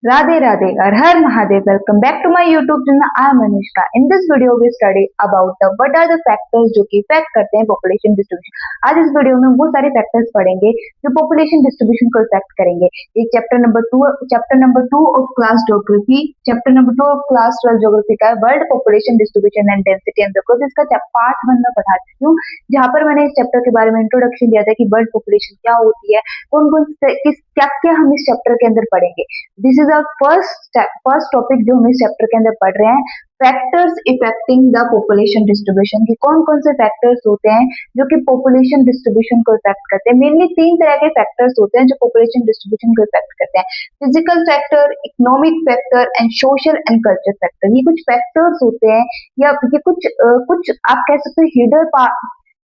Radhe Radhe, Har Har Mahadev. Welcome back to my YouTube channel. I am Anushka. In this video we study about what are the factors जो कि effect करते हैं population distribution. आज इस video में वो सारे factors पढ़ेंगे जो पॉपुलेशन डिस्ट्रीब्यूशन को इफेक्ट करेंगे. ये chapter number two of class geography, chapter number 2 of class 12 geography का world population distribution and density and growth. इसका पार्ट 1 में पढ़ा चुकी हूँ, जहाँ पर मैंने इस चैप्टर के बारे में इंट्रोडक्शन दिया था कि वर्ल्ड पॉपुलेशन क्या होती है, कौन कौन क्या क्या हम इस चैप्टर के अंदर पढ़ेंगे. दिस इज फर्स्ट टॉपिक जो हम इस चैप्टर के अंदर पढ़ रहे हैं, factors affecting the population distribution. की कौन कौन से फैक्टर्स होते हैं जो कि पॉपुलेशन डिस्ट्रीब्यूशन को इफेक्ट करते हैं. मेनली 3 तरह के फैक्टर्स होते हैं जो पॉपुलेशन डिस्ट्रीब्यूशन को इफेक्ट करते हैं. Physical factor, economic factor and social and culture factor. ये कुछ फैक्टर्स होते हैं या ये कुछ आप कह सकते हैं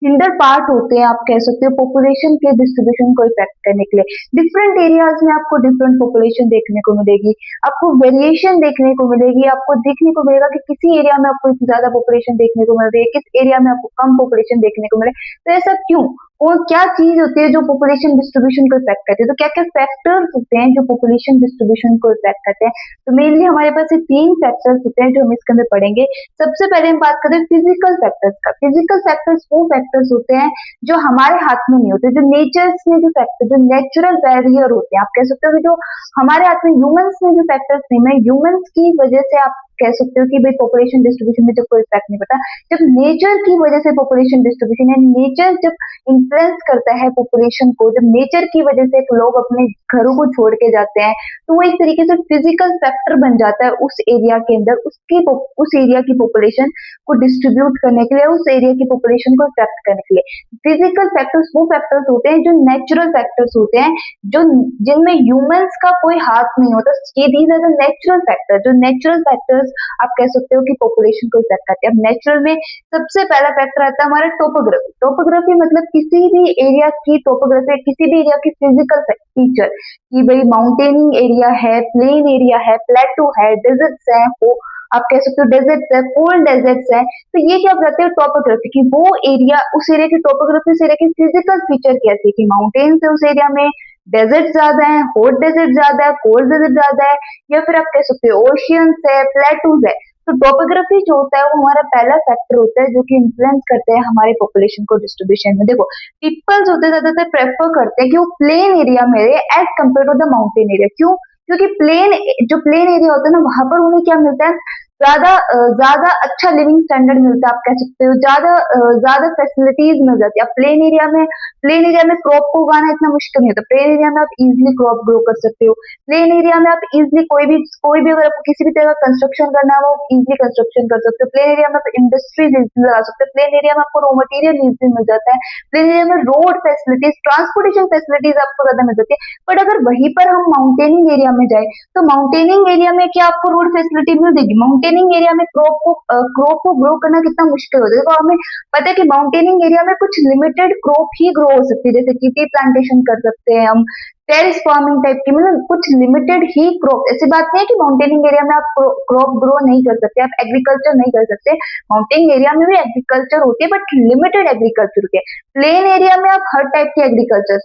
हिंडर पार्ट होते हैं, आप कह सकते हो पॉपुलेशन के डिस्ट्रीब्यूशन को इफेक्ट करने के लिए. डिफरेंट एरियाज में आपको डिफरेंट पॉपुलेशन देखने को मिलेगी, आपको वेरिएशन देखने को मिलेगी, आपको देखने को मिलेगा कि किसी एरिया में आपको ज्यादा पॉपुलेशन देखने को मिल रही है, किस एरिया में आपको कम पॉपुलेशन देखने को मिले. तो ऐसा क्यों और क्या चीज होती है जो पॉपुलेशन डिस्ट्रीब्यूशन को इफेक्ट करती है. तो क्या क्या फैक्टर्स होते हैं जो पॉपुलेशन डिस्ट्रीब्यूशन को इफेक्ट करते हैं. तो मेनली हमारे पास ये 3 फैक्टर्स होते हैं जो हम इसके अंदर पढ़ेंगे. सबसे पहले हम बात करें फिजिकल फैक्टर्स का. फिजिकल फैक्टर्स वो फैक्टर्स होते हैं जो हमारे हाथ में नहीं होते, जो नेचर में जो फैक्टर, जो नेचुरल बैरियर होते हैं. आप कह सकते हो कि जो हमारे हाथ में ह्यूमंस में जो फैक्टर्स नहीं है, ह्यूमंस की वजह से आप कह सकते हो कि भाई पॉपुलेशन डिस्ट्रीब्यूशन में जब कोई इफेक्ट नहीं पड़ता, जब नेचर की वजह से पॉपुलेशन डिस्ट्रीब्यूशन है, नेचर जब इन्फ्लुएंस करता है पॉपुलेशन को, जब नेचर की वजह से लोग अपने घरों को छोड़ के जाते हैं, तो वो एक तरीके से फिजिकल फैक्टर बन जाता है उस एरिया के अंदर, उस एरिया की पॉपुलेशन को डिस्ट्रीब्यूट करने के लिए, उस एरिया की पॉपुलेशन को इफेक्ट करने के लिए. फिजिकल फैक्टर्स वो फैक्टर्स होते हैं जो नेचुरल फैक्टर्स होते हैं, जो जिनमें ह्यूमंस का कोई हाथ नहीं होता. ये these are the natural factor. जो नेचुरल फैक्टर्स आप कह सकते हो कि पॉपुलेशन को इफेक्ट करते हैं. अब नेचुरल में सबसे पहला फैक्टर आता है हमारा टोपोग्राफी. टोपोग्राफी मतलब किसी भी एरिया की टोपोग्राफी, किसी भी एरिया की फिजिकल फीचर, कि भाई माउंटेनिंग एरिया है, प्लेन एरिया है, प्लेटू है, डेजर्ट्स है, आप कह सकते हो डेजर्ट्स है, कोल्ड डेजर्ट्स है. तो ये क्या बताते हैं टोपोग्राफी की, वो एरिया, उस एरिया की टोपोग्राफी, उस एरिया की फिजिकल फीचर कैसी, कि माउंटेन्स है उस एरिया में, डेजर्ट ज्यादा है, हॉट डेजर्ट ज्यादा है, कोल्ड डेजर्ट ज्यादा है, या फिर आप कह सकते हो ओशियंस है, प्लेटूज है. तो टोपोग्राफी जो होता है वो हमारा पहला फैक्टर होता है जो कि इन्फ्लुएंस करते हैं हमारे पॉपुलेशन को डिस्ट्रीब्यूशन में. देखो पीपल्स होते हैं ज्यादातर प्रेफर करते हैं कि वो प्लेन एरिया में रहे as compare to the mountain area. क्यों? क्योंकि प्लेन एरिया होता है ना, वहां पर उन्हें क्या मिलता है, ज्यादा अच्छा लिविंग स्टैंडर्ड मिलता है. आप कह सकते हो ज्यादा फैसिलिटीज मिल जाती है. आप प्लेन एरिया में क्रॉप को उगाना इतना मुश्किल नहीं होता. प्लेन एरिया में आप इजिली क्रॉप ग्रो कर सकते हो. प्लेन एरिया में आप इजिली कोई भी अगर आपको किसी भी तरह का कंस्ट्रक्शन करना है वो इजिली कंस्ट्रक्शन कर सकते हो. प्लेन एरिया में आप इंडस्ट्रीज लगा सकते हो. प्लेन एरिया में आपको रॉ मटेरियल इजिली मिल जाता है. प्लेन एरिया में रोड फैसिलिटीज, ट्रांसपोर्टेशन फैसिलिटीज आपको ज्यादा मिल जाती है. बट अगर वहीं पर हम माउंटेनिंग एरिया में जाए तो माउंटेनिंग एरिया में क्या आपको रोड फैसिलिटी मिल देगी? माउंटेनिंग एरिया में क्रॉप को ग्रो करना कितना मुश्किल होता है. देखो हमें पता है कि माउंटेनिंग एरिया में कुछ लिमिटेड क्रॉप ही ग्रो हो सकती है, जैसे कि टी प्लांटेशन कर सकते हैं हम, टेरेस फार्मिंग टाइप की, मतलब कुछ लिमिटेड ही क्रॉप. ऐसी बात नहीं है कि माउंटेनिंग एरिया में आप क्रॉप ग्रो नहीं कर सकते, आप एग्रीकल्चर नहीं कर सकते. माउंटेनिंग एरिया में भी एग्रीकल्चर होती है बट लिमिटेड एग्रीकल्चर के. प्लेन एरिया में आप हर टाइप की एग्रीकल्चर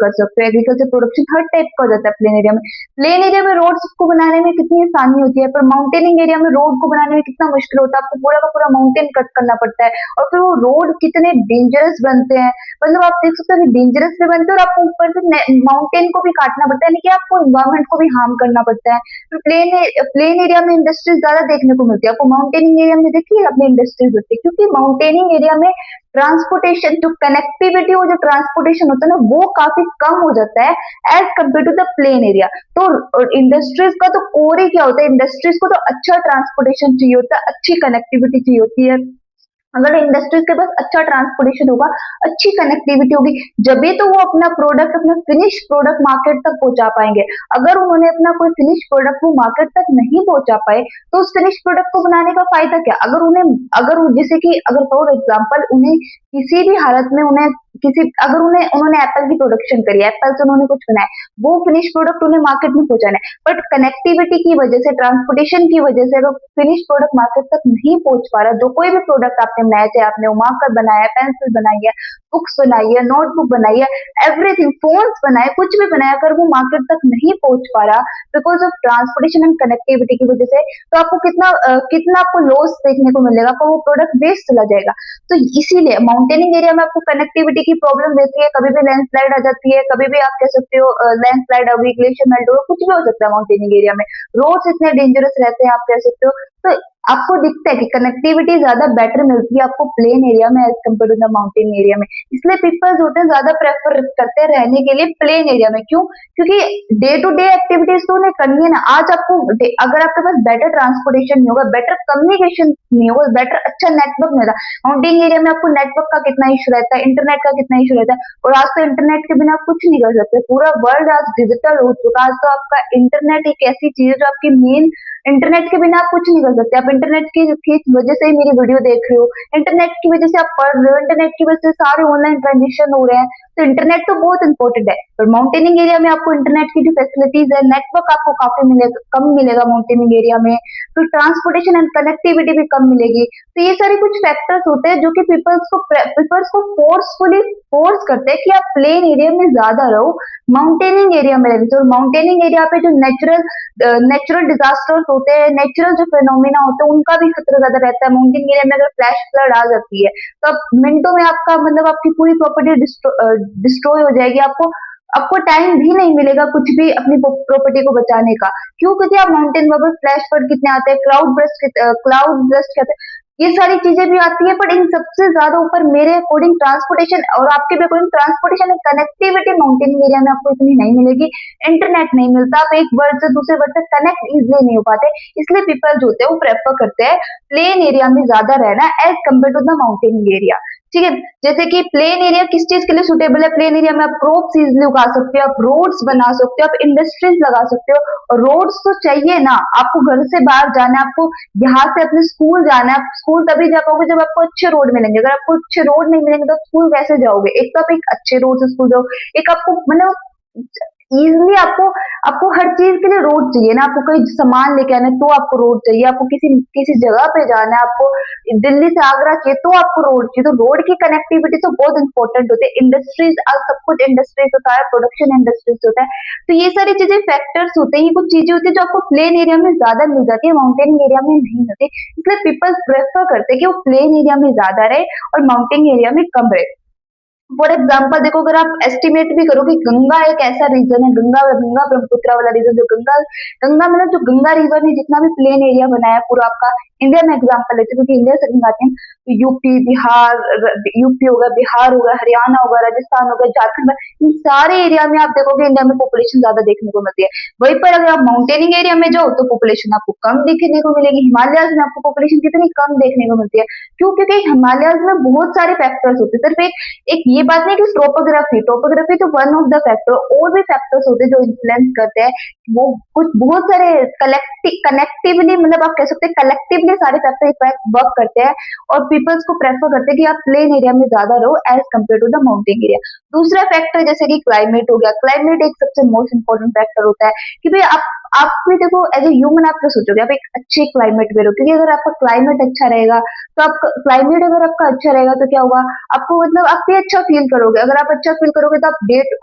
कर सकते हो. एग्रीकल्चर प्रोडक्शन हर टाइप का हो जाता है प्लेन एरिया में. प्लेन एरिया में रोड्स को बनाने में कितनी आसानी होती है, पर माउंटेनिंग एरिया में रोड को बनाने में कितना मुश्किल होता है. आपको पूरा का पूरा माउंटेन कट करना पड़ता है और फिर वो रोड कितने डेंजरस बनते हैं. मतलब आप देख सकते हो कि डेंजरस भी बनते हैं और आपको ऊपर से माउंटेन को भी काटना पड़ता है, यानी कि आपको इन्वायरमेंट को भी हार्म करना पड़ता है. तो प्लेन एरिया में इंडस्ट्रीज ज्यादा देखने को मिलती है. आपको माउंटेनिंग एरिया में देखिए अपनी इंडस्ट्रीज होती है, क्योंकि माउंटेनिंग एरिया में ट्रांसपोर्टेशन, जो कनेक्टिविटी, वो जो ट्रांसपोर्टेशन होता है ना, वो काफी कम हो जाता है as compare to the plain area. तो इंडस्ट्रीज का तो कोर ही क्या होता है, इंडस्ट्रीज को तो अच्छा ट्रांसपोर्टेशन चाहिए होता है, अच्छी कनेक्टिविटी चाहिए होती है. अगर इंडस्ट्रीज के पास अच्छा ट्रांसपोर्टेशन होगा, अच्छी कनेक्टिविटी होगी, जब तो वो अपना प्रोडक्ट, अपना फिनिश प्रोडक्ट मार्केट तक पहुंचा पाएंगे. अगर उन्होंने अपना कोई फिनिश प्रोडक्ट वो मार्केट तक नहीं पहुंचा पाए तो उस फिनिश प्रोडक्ट को बनाने का फायदा क्या. अगर जैसे कि अगर फॉर एग्जांपल उन्हें किसी भी हालत में उन्हें किसी अगर उन्होंने एप्पल की प्रोडक्शन करी है, एप्पल से उन्होंने कुछ बनाया, वो फिनिश प्रोडक्ट उन्हें मार्केट में पहुंचाना है, बट कनेक्टिविटी की वजह से, ट्रांसपोर्टेशन की वजह से अगर फिनिश प्रोडक्ट मार्केट तक नहीं पहुंच पा रहा, जो कोई भी प्रोडक्ट आपने बनाया, चाहे आपने मार्कर बनाया, पेंसिल बनाई है, बुक्स बनाई है, नोटबुक बनाई है, एवरीथिंग, फोन्स बनाए, कुछ भी बनाया, अगर वो मार्केट तक नहीं पहुंच पा रहा because of transportation and connectivity की वजह से, तो आपको कितना आपको लॉस देखने को मिलेगा, आपको वो प्रोडक्ट वेस्ट चला जाएगा। तो इसीलिए माउंटेनिंग एरिया में आपको कनेक्टिविटी की प्रॉब्लम रहती है, कभी भी लैंडस्लाइड आ जाती है, कभी भी आप कह सकते हो लैंडस्लाइड अभी ग्लेशियर मेल्ट हो, कुछ भी हो सकता है माउंटेनिंग एरिया में। रोड्स इतने डेंजरस रहते हैं, आप कह सकते हो। तो आपको दिखता है कि कनेक्टिविटी ज्यादा बेटर मिलती है आपको प्लेन एरिया में as compare to the mountain area में। इसलिए पीपल्स होते हैं ज्यादा प्रेफर करते हैं रहने के लिए प्लेन एरिया में। क्यों? क्योंकि डे टू डे एक्टिविटीज तो उन्हें करनी है ना। आज आपको अगर आपके पास बेटर ट्रांसपोर्टेशन नहीं होगा, बेटर कम्युनिकेशन नहीं होगा, बेटर अच्छा नेटवर्क नहीं रहा, माउंटेन एरिया में आपको नेटवर्क का कितना इशू रहता है, इंटरनेट का कितना इशू रहता है, और आज तो इंटरनेट के बिना आप कुछ नहीं कर सकते। पूरा वर्ल्ड आज डिजिटल हो चुका है। आज तो आपका इंटरनेट एक ऐसी चीज है जो आपकी मेन, इंटरनेट के बिना आप कुछ नहीं कर सकते। आप इंटरनेट की वजह से ही मेरी वीडियो देख रहे हो, इंटरनेट की वजह से आप पढ़ रहे हो, इंटरनेट की वजह से सारे ऑनलाइन ट्रांजेक्शन हो रहे हैं। तो इंटरनेट तो बहुत इंपॉर्टेंट है, पर माउंटेनिंग एरिया में आपको इंटरनेट की जो फैसिलिटीज है, नेटवर्क आपको काफी मिलेगा, कम मिलेगा माउंटेनिंग एरिया में। तो ट्रांसपोर्टेशन एंड कनेक्टिविटी भी कम मिलेगी। तो ये सारे कुछ फैक्टर्स होते हैं जो कि पीपल्स को फोर्सफुली फोर्स करते हैं कि आप प्लेन एरिया में ज्यादा रहो, माउंटेनिंग एरिया में रहने से। और माउंटेनिंग एरिया पे जो नेचुरल डिजास्टर्स होते हैं, नेचुरल जो फिनोमिना होते हैं, उनका भी खतरा ज्यादा रहता है। माउंटेन एरिया में अगर फ्लैश फ्लड आ जाती है तो अब मिनटों में आपका मतलब आपकी पूरी प्रॉपर्टी डिस्ट्रॉय हो जाएगी। आपको आपको टाइम भी नहीं मिलेगा कुछ भी अपनी प्रॉपर्टी को बचाने का। क्यों? क्योंकि आप माउंटेन में फ्लैश फ्लड कितने आते हैं, क्लाउड ब्रस्ट कहते हैं, ये सारी चीजें भी आती है। पर इन सबसे ज्यादा ऊपर मेरे अकॉर्डिंग ट्रांसपोर्टेशन, और आपके भी अकॉर्डिंग ट्रांसपोर्टेशन और कनेक्टिविटी माउंटेन एरिया में आपको इतनी नहीं मिलेगी। इंटरनेट नहीं मिलता, आप एक वर्ड से दूसरे वर्ड से कनेक्ट इजिली नहीं हो पाते। इसलिए पीपल जो होते हैं वो प्रेफर करते हैं प्लेन एरिया में ज्यादा रहना as compare to the mountain area. ठीक है, जैसे कि प्लेन एरिया किस चीज के लिए सुटेबल है? प्लेन एरिया में आप क्रॉप्स इजिली उगा सकते हो, आप रोड्स बना सकते हो, आप इंडस्ट्रीज लगा सकते हो। और रोड्स तो चाहिए ना, आपको घर से बाहर जाना है, आपको यहाँ से अपने स्कूल जाना है। आप स्कूल तभी जा पाओगे जब आपको अच्छे रोड मिलेंगे। अगर आपको अच्छे रोड नहीं मिलेंगे तो आप स्कूल कैसे जाओगे? एक तो आप एक अच्छे रोड से स्कूल जाओ, एक आपको मतलब इजिली आपको आपको हर चीज के लिए रोड चाहिए ना। आपको कहीं सामान लेके आना है तो आपको रोड चाहिए, आपको किसी किसी जगह पे जाना है, आपको दिल्ली से आगरा चाहिए तो आपको रोड चाहिए। तो रोड की कनेक्टिविटी तो बहुत इंपॉर्टेंट होती है। इंडस्ट्रीज, आज सब कुछ इंडस्ट्रीज होता है, प्रोडक्शन इंडस्ट्रीज होता है। तो ये सारी चीजें फैक्टर्स होते हैं, ये कुछ चीजें होती है जो आपको प्लेन एरिया में ज्यादा मिल जाती है, माउंटेन एरिया में नहीं मिलती। इसलिए पीपल प्रेफर करते हैं कि वो प्लेन एरिया में ज्यादा रहे और माउंटेन एरिया में कम रहे। फॉर एग्जाम्पल देखो, अगर आप एस्टिमेट भी करो कि गंगा एक ऐसा रीजन है, गंगा गंगा ब्रह्मपुत्र वाला रीजन, जो गंगा गंगा मतलब जो गंगा रिवर ने जितना भी प्लेन एरिया बनाया पूरा आपका, इंडिया में एग्जाम्पल लेते हैं क्योंकि इंडिया से गंगा आती है, तो यूपी बिहार, यूपी होगा, बिहार होगा, हरियाणा होगा, राजस्थान होगा, झारखंड, इन सारे एरिया में आप देखोगे इंडिया में पॉपुलेशन ज्यादा देखने को मिलती है। वहीं पर अगर आप माउंटेनिंग एरिया में जाओ तो पॉपुलेशन आपको कम देखने को मिलेगी। हिमालय में आपको पॉपुलेशन कितनी कम देखने को मिलती है। क्यों? क्योंकि हिमालय में बहुत सारे फैक्टर्स होते हैं, सिर्फ एक ये बात नहीं कि टोपोग्राफी तो वन ऑफ द फैक्टर, और भी फैक्टर्स होते हैं जो इन्फ्लुएंस करते हैं। वो कुछ बहुत सारे कनेक्टिवली, मतलब आप कह सकते हैं कलेक्टिवली सारे फैक्टर इफेक्ट वर्क करते हैं और पीपल्स को प्रेफर करते हैं कि आप प्लेन एरिया में ज्यादा रहो as compare to the mountain area. दूसरा फैक्टर जैसे कि क्लाइमेट हो गया। क्लाइमेट एक सबसे मोस्ट इंपॉर्टेंट फैक्टर होता है कि भाई आप भी देखो एज ए ह्यूमन आप क्या सोचोगे, आप एक अच्छे क्लाइमेट में रहो। क्योंकि अगर आपका क्लाइमेट अच्छा रहेगा तो आप क्लाइमेट अगर आपका अच्छा रहेगा तो क्या होगा, आपको मतलब आप भी अच्छा फील करोगे। अगर आप अच्छा फील करोगे तो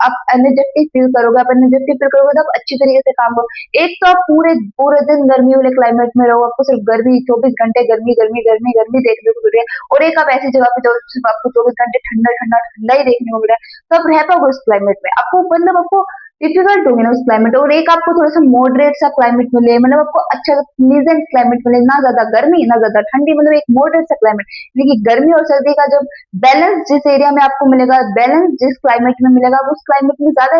आप एनर्जेटिक फील करोगे, आप एनर्जेटिक फील करोगे तो आप अच्छी तरीके से काम करो। एक तो आप पूरे पूरे दिन गर्मी वाले क्लाइमेट में रहो, आपको सिर्फ गर्मी, 24 घंटे गर्मी गर्मी गर्मी गर्मी देखने को मिल रही है, और एक आप ऐसी जगह पे जाओ सिर्फ आपको 24 घंटे ठंडा ठंडा ठंडा ही देखने को मिल रहा है, तो आप रह पाओगे उस क्लाइमेट में? आपको मतलब आपको डिफिकल्ट होगी ना उस क्लाइमेट। और एक आपको थोड़ा सा मॉडरेट सा क्लाइमेट मिले, मतलब आपको अच्छा प्लीजेंट क्लाइमेट मिले, ना ज्यादा गर्मी ना ज्यादा ठंडी, मतलब एक मॉडरेट सा क्लाइमेट। लेकिन गर्मी और सर्दी का जब बैलेंस जिस एरिया में आपको मिलेगा, बैलेंस जिस क्लाइमेट में मिलेगा, आप उस क्लाइमेट में ज्यादा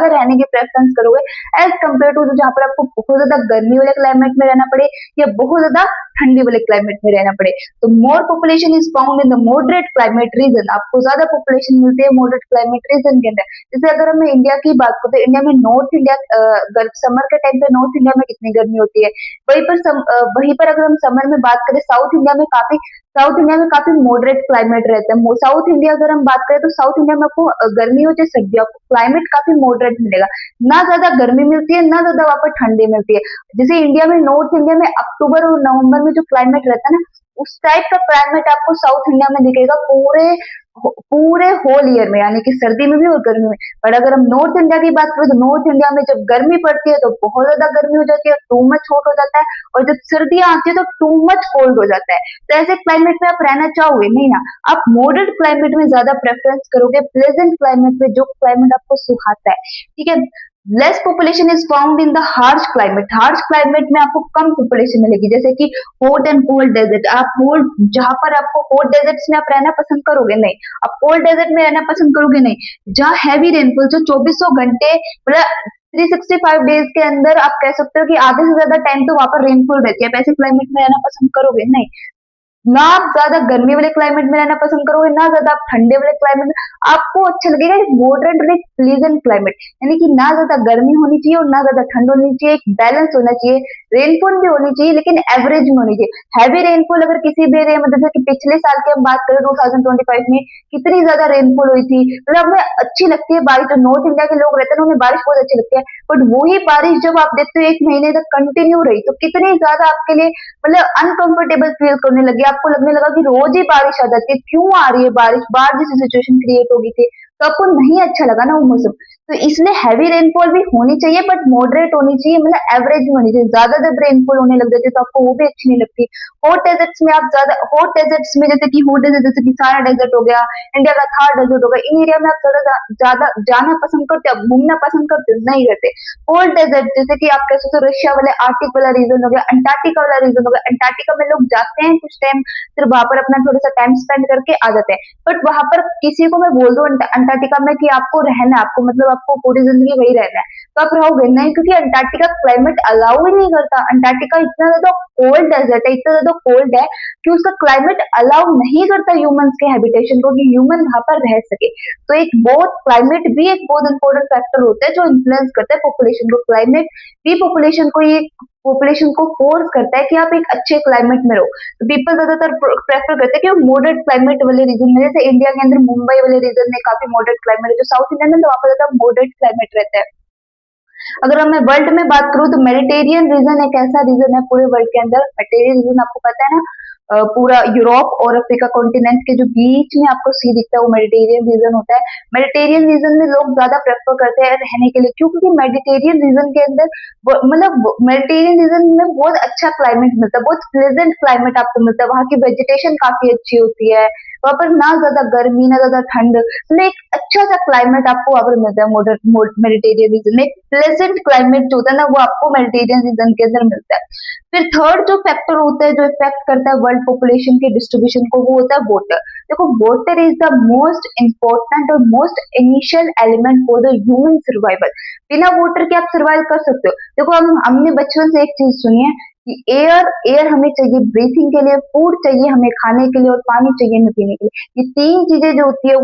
रहने की प्रेफरेंस करोगे एज कम्पेयर टू जहाँ पर आपको बहुत ज्यादा गर्मी वाले क्लाइमेट में रहना पड़े या बहुत ज्यादा ठंडी वाले क्लाइमेट में रहना पड़े। तो more population is found in the moderate climate reason. आपको ज्यादा पॉपुलेशन मिलती है मॉडरेट क्लाइमेट रीजन के अंदर। जैसे अगर हम इंडिया की बात बात करते हैं इंडिया में नॉर्थ इंडिया, समर के टाइम पे नॉर्थ इंडिया में कितनी गर्मी होती है, वहीं पर अगर हम समर में बात करें साउथ इंडिया में काफी मॉडरेट क्लाइमेट रहता है। साउथ इंडिया अगर हम बात करें तो साउथ इंडिया में आपको गर्मी हो चाहे सर्दी, आपको क्लाइमेट काफी मॉडरेट मिलेगा। ना ज्यादा गर्मी मिलती है, ना ज्यादा वहां पर ठंडी मिलती है। जैसे इंडिया में, नॉर्थ इंडिया में अक्टूबर और नवंबर में जो क्लाइमेट रहता है ना, उस टाइप का क्लाइमेट आपको साउथ इंडिया में दिखेगा पूरे पूरे होल ईयर में, यानी कि सर्दी में भी और गर्मी में। पर अगर हम नॉर्थ इंडिया की बात करें तो नॉर्थ इंडिया में जब गर्मी पड़ती है तो बहुत ज्यादा गर्मी हो जाती है, टू मच हॉट हो जाता है, और जब सर्दियां आती है तो टू मच कोल्ड हो जाता है। तो ऐसे क्लाइमेट में आप रहना चाहोगे नहीं ना, आप मॉडरेट क्लाइमेट में ज्यादा प्रेफरेंस करोगे, प्लेजेंट क्लाइमेट में, जो क्लाइमेट आपको सुहाता है, ठीक है। Less population is found in the harsh climate. Harsh climate में आपको कम पॉपुलेशन मिलेगी, जैसे कि हॉट एंड कोल्ड डेजर्ट। आप होल जहां पर आपको हॉट डेजर्ट्स में आप रहना पसंद करोगे नहीं, आप कोल्ड डेजर्ट में रहना पसंद करोगे नहीं। जहाँ हैवी रेनफॉल, जो 2400 घंटे मतलब 365 डेज के अंदर आप कह सकते हो कि आधे से ज्यादा टाइम तो वहां पर रेनफॉल रहती है, आप ऐसे क्लाइमेट में रहना पसंद करोगे नहीं। ना आप ज्यादा गर्मी वाले क्लाइमेट में रहना पसंद करोगे, ना ज्यादा आप ठंडे वाले क्लाइमेट में। आपको अच्छा लगेगा एक मॉडरेट और एक प्लीजेंट क्लाइमेट, यानी कि ना ज्यादा गर्मी होनी चाहिए और ना ज्यादा ठंड होनी चाहिए, एक बैलेंस होना चाहिए। रेनफॉल भी होनी चाहिए लेकिन एवरेज में होनी चाहिए। हैवी रेनफॉल अगर किसी भी एरिया में, जैसे कि पिछले साल की हम बात करें 2025 में, कितनी ज्यादा रेनफॉल हुई थी, मतलब हमें अच्छी लगती है बारिश। जो नॉर्थ इंडिया के लोग रहते हैं उन्हें बारिश बहुत अच्छी लगती है, बट वही बारिश जब आप देखते हो एक महीने तक कंटिन्यू रही तो कितनी ज्यादा आपके लिए मतलब अनकंफर्टेबल फील करने लगी। आपको लगने लगा कि रोज ही बारिश आ जाती है, क्यों आ रही है बारिश, बाढ़ जैसी सिचुएशन क्रिएट हो गई थी, तो आपको नहीं अच्छा लगा ना वो मौसम। तो इसलिए हैवी रेनफॉल भी होनी चाहिए बट मॉडरेट होनी चाहिए, मतलब एवरेज में होनी चाहिए। ज्यादा जब रेनफॉल होने लग जाती है तो आपको वो भी अच्छी नहीं लगती। हॉट डेजर्ट्स में जैसे कि हॉट डेजर्ट, जैसे कि सारा डेजर्ट हो गया, इंडिया का थार डेजर्ट हो गया, इन एरिया में आप ज्यादा जाना पसंद करते हो, घूमना पसंद करते हो नहीं करते। कोल्ड डेजर्ट, जैसे कि आप कह सकते हो रशिया वाले आर्टिक वाला रीजन हो गया, अंटार्कटिका वाला रीजन हो गया। अंटार्कटिका में लोग जाते हैं कुछ टाइम, फिर वहां पर अपना थोड़ा सा टाइम स्पेंड करके आ जाते हैं। बट वहां पर किसी को मैं बोल दूं अंटार्कटिका में कि आपको रहना है, आपको मतलब आपको पूरी जिंदगी वही रहना है, तो आप रहोगे नहीं, क्योंकि अंटार्कटिका क्लाइमेट अलाउ ही नहीं करता। अंटार्कटिका इतना ज्यादा कोल्ड डेजर्ट है, इतना ज्यादा कोल्ड है कि उसका क्लाइमेट अलाउ नहीं करता ह्यूमंस के हैबिटेशन को, कि ह्यूमन वहां पर रह सके। तो एक बहुत क्लाइमेट भी एक बहुत इंपॉर्टेंट फैक्टर होता है जो इन्फ्लुएंस करता है पॉपुलेशन को। क्लाइमेट भी पॉपुलेशन को फोर्स करता है कि आप एक अच्छे क्लाइमेट में रहो। तो पीपल ज्यादातर प्रेफर करते हैं कि मॉडरेट क्लाइमेट वाले रीजन में, जैसे इंडिया के अंदर मुंबई वाले रीजन में काफी मॉडरेट क्लाइमेट है, जो साउथ इंडिया में तो वहां पर ज्यादा मॉडरेट क्लाइमेट रहता है। अगर मैं वर्ल्ड में बात करूं तो मेडिटेरियन रीजन एक ऐसा रीजन है पूरे वर्ल्ड के अंदर। मेडिटेरियन रीजन आपको पता है ना, पूरा यूरोप और अफ्रीका कॉन्टिनेंट के जो बीच में आपको सी दिखता है वो मेडिटेरियन रीजन होता है। मेडिटेरियन रीजन में लोग ज्यादा प्रेफर करते हैं रहने के लिए, क्यों? क्योंकि मेडिटेरियन रीजन के अंदर मतलब मेडिटेरियन रीजन में बहुत अच्छा क्लाइमेट मिलता है, बहुत प्लेजेंट क्लाइमेट आपको मिलता है। वहाँ की वेजिटेशन काफी अच्छी होती है, वहां पर ना ज्यादा गर्मी ना ज्यादा ठंड, मतलब एक अच्छा सा क्लाइमेट आपको वहां पर मिलता है। मेडिटेरियन रीजन में प्लेजेंट क्लाइमेट जो होता है ना वो आपको मेडिटेरियन रीजन के अंदर मिलता है। फिर थर्ड जो फैक्टर होता है जो इफेक्ट करता है वर्ल्ड पॉपुलेशन के डिस्ट्रीब्यूशन को, वो होता है वाटर। देखो water is the most important और most initial element for the human survival. बिना वाटर के आप सर्वाइव कर सकते हो? देखो हमने बचपन से एक चीज सुनी है कि एयर हमें चाहिए ब्रीथिंग के लिए, फूड चाहिए हमें खाने के लिए, और पानी चाहिए हमें पीने के लिए। ये तीन चीजें जो होती है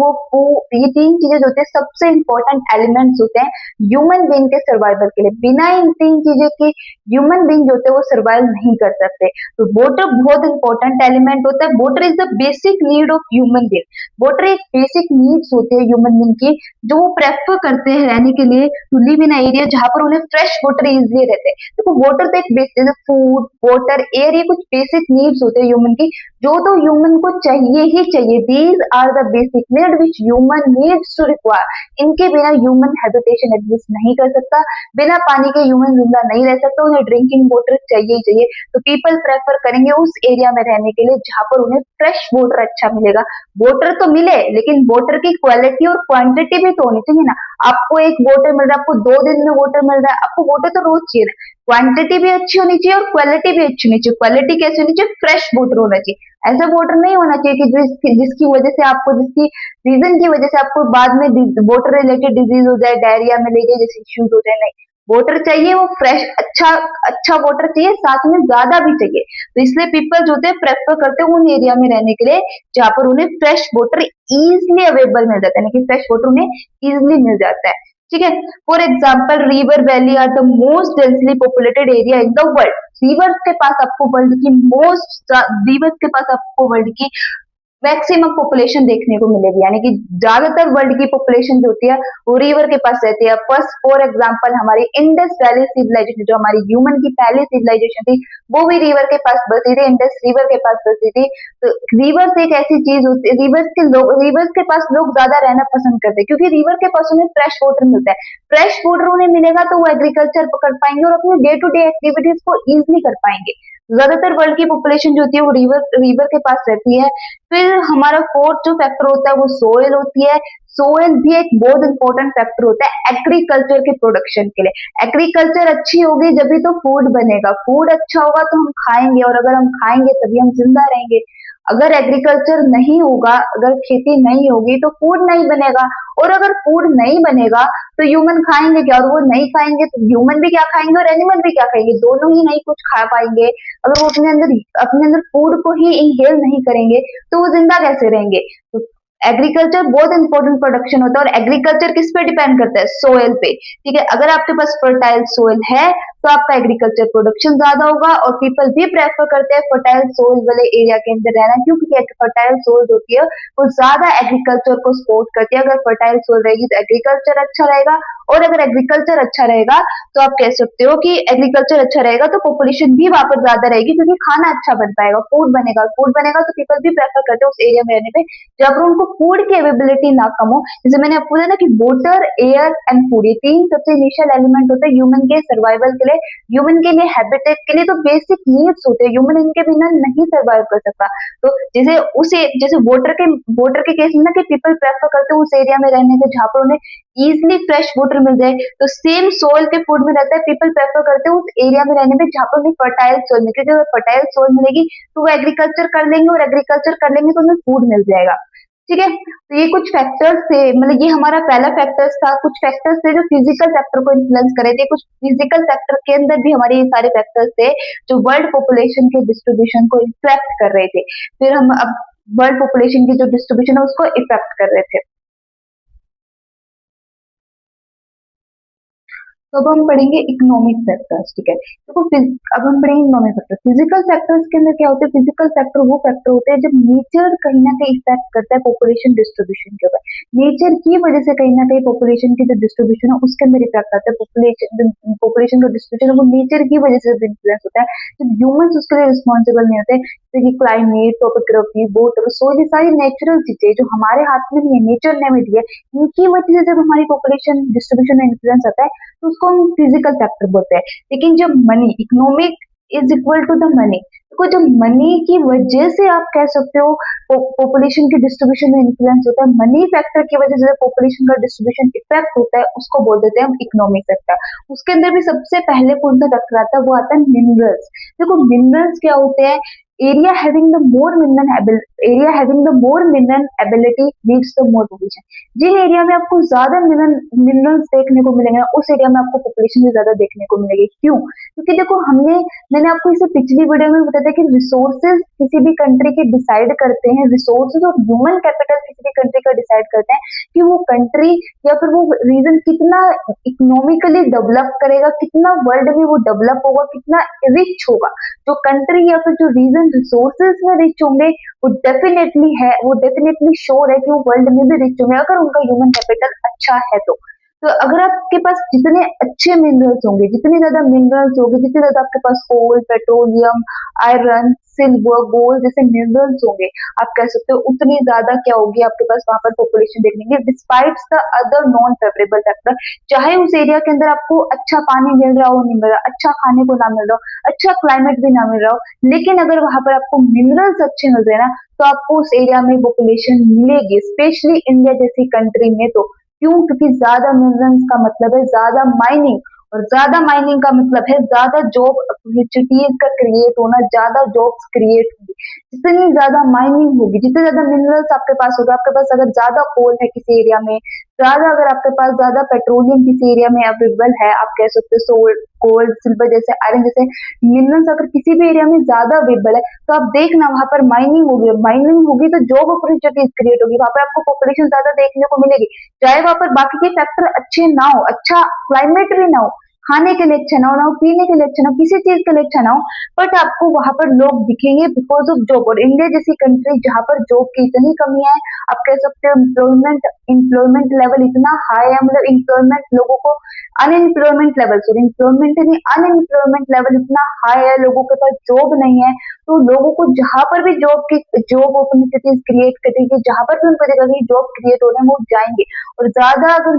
ये तीन चीजें जो होती है सबसे इंपॉर्टेंट एलिमेंट्स होते हैं ह्यूमन बीइंग के सर्वाइवल के लिए। बिना इन तीन चीजें के ह्यूमन बीइंग जो होते हैं वो सर्वाइव नहीं कर सकते। तो वाटर बहुत इंपॉर्टेंट एलिमेंट होता है। Water is the basic need of human being. Water एक बेसिक नीड्स होती है ह्यूमन बीइंग की, जो वो प्रेफर करते हैं रहने के लिए, टू लिव इन एरिया जहां पर उन्हें फ्रेश वाटर इजिली रहते हैं। देखो वाटर तो एक बेसिक, फूड वाटर एयर, ये कुछ बेसिक नीड्स होते हैं ह्यूमन की, जो तो ह्यूमन को चाहिए ही चाहिए। These are the basic need which human needs to require. इनके बिना ह्यूमन हैबिटेशन एग्जिस्ट नहीं कर सकता, बिना पानी के ह्यूमन जिंदा नहीं रह सकता, उन्हें ड्रिंकिंग वाटर चाहिए ही चाहिए। तो पीपल प्रेफर करेंगे उस एरिया में रहने के लिए जहां पर उन्हें फ्रेश वाटर अच्छा मिलेगा। वाटर तो मिले लेकिन वाटर की क्वालिटी और क्वांटिटी भी तो होनी चाहिए ना। आपको एक वाटर मिल रहा है, आपको 2 दिन में वाटर मिल रहा है, आपको वाटर तो रोज चाहिए। क्वांटिटी भी अच्छी होनी चाहिए और क्वालिटी भी अच्छी होनी चाहिए। क्वालिटी कैसी होनी चाहिए? फ्रेश वाटर होना चाहिए। ऐसा वाटर नहीं होना चाहिए कि जिसकी वजह से आपको, जिसकी रीजन की वजह से आपको बाद में वाटर रिलेटेड डिजीज हो जाए, डायरिया में ले जाए, जैसे इश्यूज हो जाए। नहीं, वाटर चाहिए वो फ्रेश, अच्छा वाटर चाहिए, साथ में ज्यादा भी चाहिए। तो इसलिए पीपल जो होते हैं प्रेफर करते हैं उन एरिया में रहने के लिए जहां पर उन्हें फ्रेश वाटर इजिली अवेलेबल मिल जाता है, यानी कि फ्रेश वाटर उन्हें इजिली मिल जाता है। ठीक है। For example river valley are the most densely populated area in the world. Rivers के पास आपको वर्ल्ड की मोस्ट रिवर्स के पास आपको वर्ल्ड की मैक्सिमम पॉपुलेशन देखने को मिलेगी, यानी कि ज्यादातर वर्ल्ड की पॉपुलेशन जो होती है वो रिवर के पास रहती है। फर्स्ट फॉर एग्जांपल हमारी इंडस वैली सिविलाइजेशन, जो हमारी ह्यूमन की पहली सिविलाइजेशन थी, वो भी रिवर के पास बसी थी, इंडस रिवर के पास बसी थी। तो रिवर्स एक ऐसी चीज होती है, रिवर्स के पास लोग ज्यादा रहना पसंद करते हैं, क्योंकि रिवर के पास उन्हें फ्रेश वाटर मिलता है। फ्रेश वाटर उन्हें मिलेगा तो वो एग्रीकल्चर कर पाएंगे और अपने डे टू डे एक्टिविटीज को इजिली कर पाएंगे। ज्यादातर वर्ल्ड की पॉपुलेशन जो होती है वो रिवर रिवर के पास रहती है। फिर हमारा फोर्थ जो फैक्टर होता है वो सोयल होती है। सोयल भी एक बहुत इंपॉर्टेंट फैक्टर होता है एग्रीकल्चर के प्रोडक्शन के लिए। एग्रीकल्चर अच्छी होगी जब भी तो फूड बनेगा, फूड अच्छा होगा तो हम खाएंगे, और अगर हम खाएंगे तभी हम जिंदा रहेंगे। अगर एग्रीकल्चर नहीं होगा, अगर खेती नहीं होगी तो फूड नहीं बनेगा, और अगर फूड नहीं बनेगा तो ह्यूमन खाएंगे क्या, और वो नहीं खाएंगे तो ह्यूमन भी क्या खाएंगे और एनिमल भी क्या खाएंगे, दोनों ही नहीं कुछ खा पाएंगे। अगर वो अपने अंदर फूड को ही इनहेल नहीं करेंगे तो वो जिंदा कैसे रहेंगे। तो एग्रीकल्चर बहुत इंपॉर्टेंट प्रोडक्शन होता है, और एग्रीकल्चर किस पे डिपेंड करता है, सोयल पे। ठीक है, अगर आपके पास फर्टाइल सोयल है तो आपका एग्रीकल्चर प्रोडक्शन ज्यादा होगा, और पीपल भी प्रेफर करते हैं फर्टाइल सोयल वाले एरिया के अंदर रहना, क्योंकि फर्टाइल सोयल होती है वो ज्यादा एग्रीकल्चर को सपोर्ट करती है। अगर फर्टाइल सोयल रहेगी तो एग्रीकल्चर अच्छा रहेगा, और अगर एग्रीकल्चर अच्छा रहेगा तो आप कह सकते हो कि एग्रीकल्चर अच्छा रहेगा तो पॉपुलेशन भी वहां पर ज्यादा रहेगी, क्योंकि खाना अच्छा बन पाएगा, फूड बनेगा तो पीपल भी प्रेफर करते हैं उस एरिया में रहने पे जब उनको फूड की अवेलेबिलिटी ना कम हो। जैसे मैंने आपको बताया ना कि वाटर, एयर एंड फूड, ये तीन सबसे इनिशियल एलिमेंट होते हैं ह्यूमन के सर्वाइवल के लिए, ह्यूमन के लिए, हैबिटेट के लिए। तो बेसिक नीड्स होते हैं, ह्यूमन इनके बिना नहीं सर्वाइव कर सकता। तो जैसे वाटर के केस में ना कि पीपल प्रेफर करते हैं उस एरिया में रहने के जहाँ पर उन्हें इजिली फ्रेश वाटर मिल जाए, तो सेम सोइल के फूड में रहता है, पीपल प्रेफर करते हैं उस एरिया में रहने में जहाँ पर उन्हें फर्टाइल सोइल मिले, क्योंकि अगर फर्टाइल सोइल मिलेगी तो वो एग्रीकल्चर कर लेंगे, और एग्रीकल्चर कर लेंगे तो उन्हें फूड मिल जाएगा। ठीक है, तो ये कुछ फैक्टर्स थे, मतलब ये हमारा पहला फैक्टर्स था। कुछ फैक्टर्स थे जो फिजिकल फैक्टर को इन्फ्लुएंस करे थे, कुछ फिजिकल फैक्टर के अंदर भी हमारे ये सारे फैक्टर्स थे जो वर्ल्ड पॉपुलेशन के डिस्ट्रीब्यूशन को इफेक्ट कर रहे थे। फिर हम अब वर्ल्ड पॉपुलेशन की जो डिस्ट्रीब्यूशन है उसको इफेक्ट कर रहे थे। तो अब हम पढ़ेंगे इकोनॉमिक फैक्टर्स। ठीक है, देखो अब हम पढ़ेंगे इकोनॉमिक फैक्टर। फिजिकल फैक्टर्स के अंदर क्या होते हैं, फिजिकल फैक्टर वो फैक्टर होते हैं जब नेचर कहीं ना कहीं इफेक्ट करता है पॉपुलेशन डिस्ट्रीब्यूशन के ऊपर। नेचर की वजह से कहीं ना कहीं पॉपुलेशन की जो डिस्ट्रीब्यूशन है उसके अंदर इफेक्ट आता है। पॉपुलेशन का डिस्ट्रीब्यूशन वो नेचर की वजह से इन्फ्लुएंस होता है, जब ह्यूमंस उसके लिए रिस्पॉन्सिबल नहीं होते। जैसे कि क्लाइमेट, टोपोग्राफी, वाटर, सोइल, ये सारी नेचुरल चीजें जो हमारे हाथ में नहीं है, नेचर ने हमें दी है, इनकी वजह से जब हमारी पॉपुलेशन डिस्ट्रीब्यूशन में इन्फ्लुएंस आता है तो उसको हम फिजिकल फैक्टर बोलते हैं। लेकिन जब money, economic is equal to the money, तो जब मनी की वजह से आप कह सकते हो पॉपुलेशन की डिस्ट्रीब्यूशन में इन्फ्लुएंस होता है, मनी फैक्टर की वजह से पॉपुलेशन का डिस्ट्रीब्यूशन इफेक्ट होता है, उसको बोल देते हैं हम इकोनॉमिक फैक्टर। उसके अंदर भी सबसे पहले कौन सा फैक्टर आता है, वो आता है मिनरल्स। देखो मिनरल्स क्या होते हैं, area having the more mineral ability leads the more population. जिन एरिया में आपको ज्यादा मिनरल्स देखने को मिलेंगे ना, उस एरिया में आपको पॉपुलेशन भी ज्यादा देखने को मिलेगी। क्यों? क्योंकि देखो मैंने आपको इसे पिछली वीडियो में बताया था कि रिसोर्सेज किसी भी कंट्री के डिसाइड करते हैं, रिसोर्सेज और ह्यूमन कैपिटल किसी भी कंट्री का डिसाइड करते हैं कि वो कंट्री या फिर वो रीजन कितना इकोनॉमिकली डेवलप करेगा, कितना वर्ल्ड में वो डेवलप होगा, कितना रिच होगा। जो कंट्री या फिर जो रीजन रिसोर्सेज में रिच होंगे वो डेफिनेटली श्योर है कि वो वर्ल्ड में भी रिच होंगे, अगर उनका ह्यूमन कैपिटल अच्छा है तो अगर आपके पास जितने अच्छे मिनरल्स होंगे, जितने ज्यादा मिनरल्स होंगे, जितने ज्यादा आपके पास कोल, पेट्रोलियम, आयरन, सिल्वर, गोल्ड जैसे मिनरल्स होंगे, आप कह सकते हो उतनी ज्यादा क्या होगी आपके पास वहां पर पॉपुलेशन देखने की, despite the other non favourable factor. चाहे उस एरिया के अंदर आपको अच्छा पानी मिल रहा हो, नहीं मिल रहा, अच्छा खाने को ना मिल रहा हो, अच्छा क्लाइमेट भी ना मिल रहा हो, लेकिन अगर वहां पर आपको मिनरल्स अच्छे मिल रहे हैं ना, तो आपको उस एरिया में पॉपुलेशन मिलेगी, स्पेशली इंडिया जैसी कंट्री में। तो क्यों? क्योंकि ज्यादा मिनरल्स का मतलब है ज्यादा माइनिंग, और ज्यादा माइनिंग का मतलब है ज्यादा जॉब अपॉर्चुनिटीज का क्रिएट होना, ज्यादा जॉब्स क्रिएट होंगी। जितनी ज्यादा माइनिंग होगी, जितने ज्यादा मिनरल्स आपके पास होगा, आपके पास अगर ज्यादा कोल है किसी एरिया में, ज्यादा अगर आपके पास ज्यादा पेट्रोलियम किसी एरिया में अवेलेबल है, आप कह सकते हो सोल्ड गोल्ड सिल्वर जैसे आयरन जैसे मिनरल्स अगर किसी भी एरिया में ज्यादा अवेलेबल है, तो आप देखना वहां पर माइनिंग होगी तो जॉब अपॉर्चुनिटीज क्रिएट होगी, वहां पर आपको पॉपुलेशन ज्यादा देखने को मिलेगी। चाहे वहां पर बाकी के फैक्टर अच्छे ना हो, अच्छा क्लाइमेट भी ना हो, खाने के लिए अच्छा ना हो, पीने के लिए अच्छा ना हो, किसी चीज के लिए अच्छा ना हो, बट आपको वहां पर लोग दिखेंगे बिकॉज ऑफ जॉब। और इंडिया जैसी कंट्री जहां पर जॉब की इतनी कमी है, आप कह सकते हो एम्प्लॉयमेंट लेवल इतना हाई है, मतलब एम्प्लॉयमेंट लोगों को अनएम्प्लॉयमेंट लेवल सॉरी एम्प्लॉयमेंट नहीं अनएम्प्लॉयमेंट लेवल इतना हाई है, लोगों के पास जॉब नहीं है। तो लोगों को जहां पर भी जॉब अपॉर्चुनिटीज क्रिएट करेगी, जहां पर भी उनको देखा कि जॉब क्रिएट हो रहे हैं वो जाएंगे। और ज्यादा अगर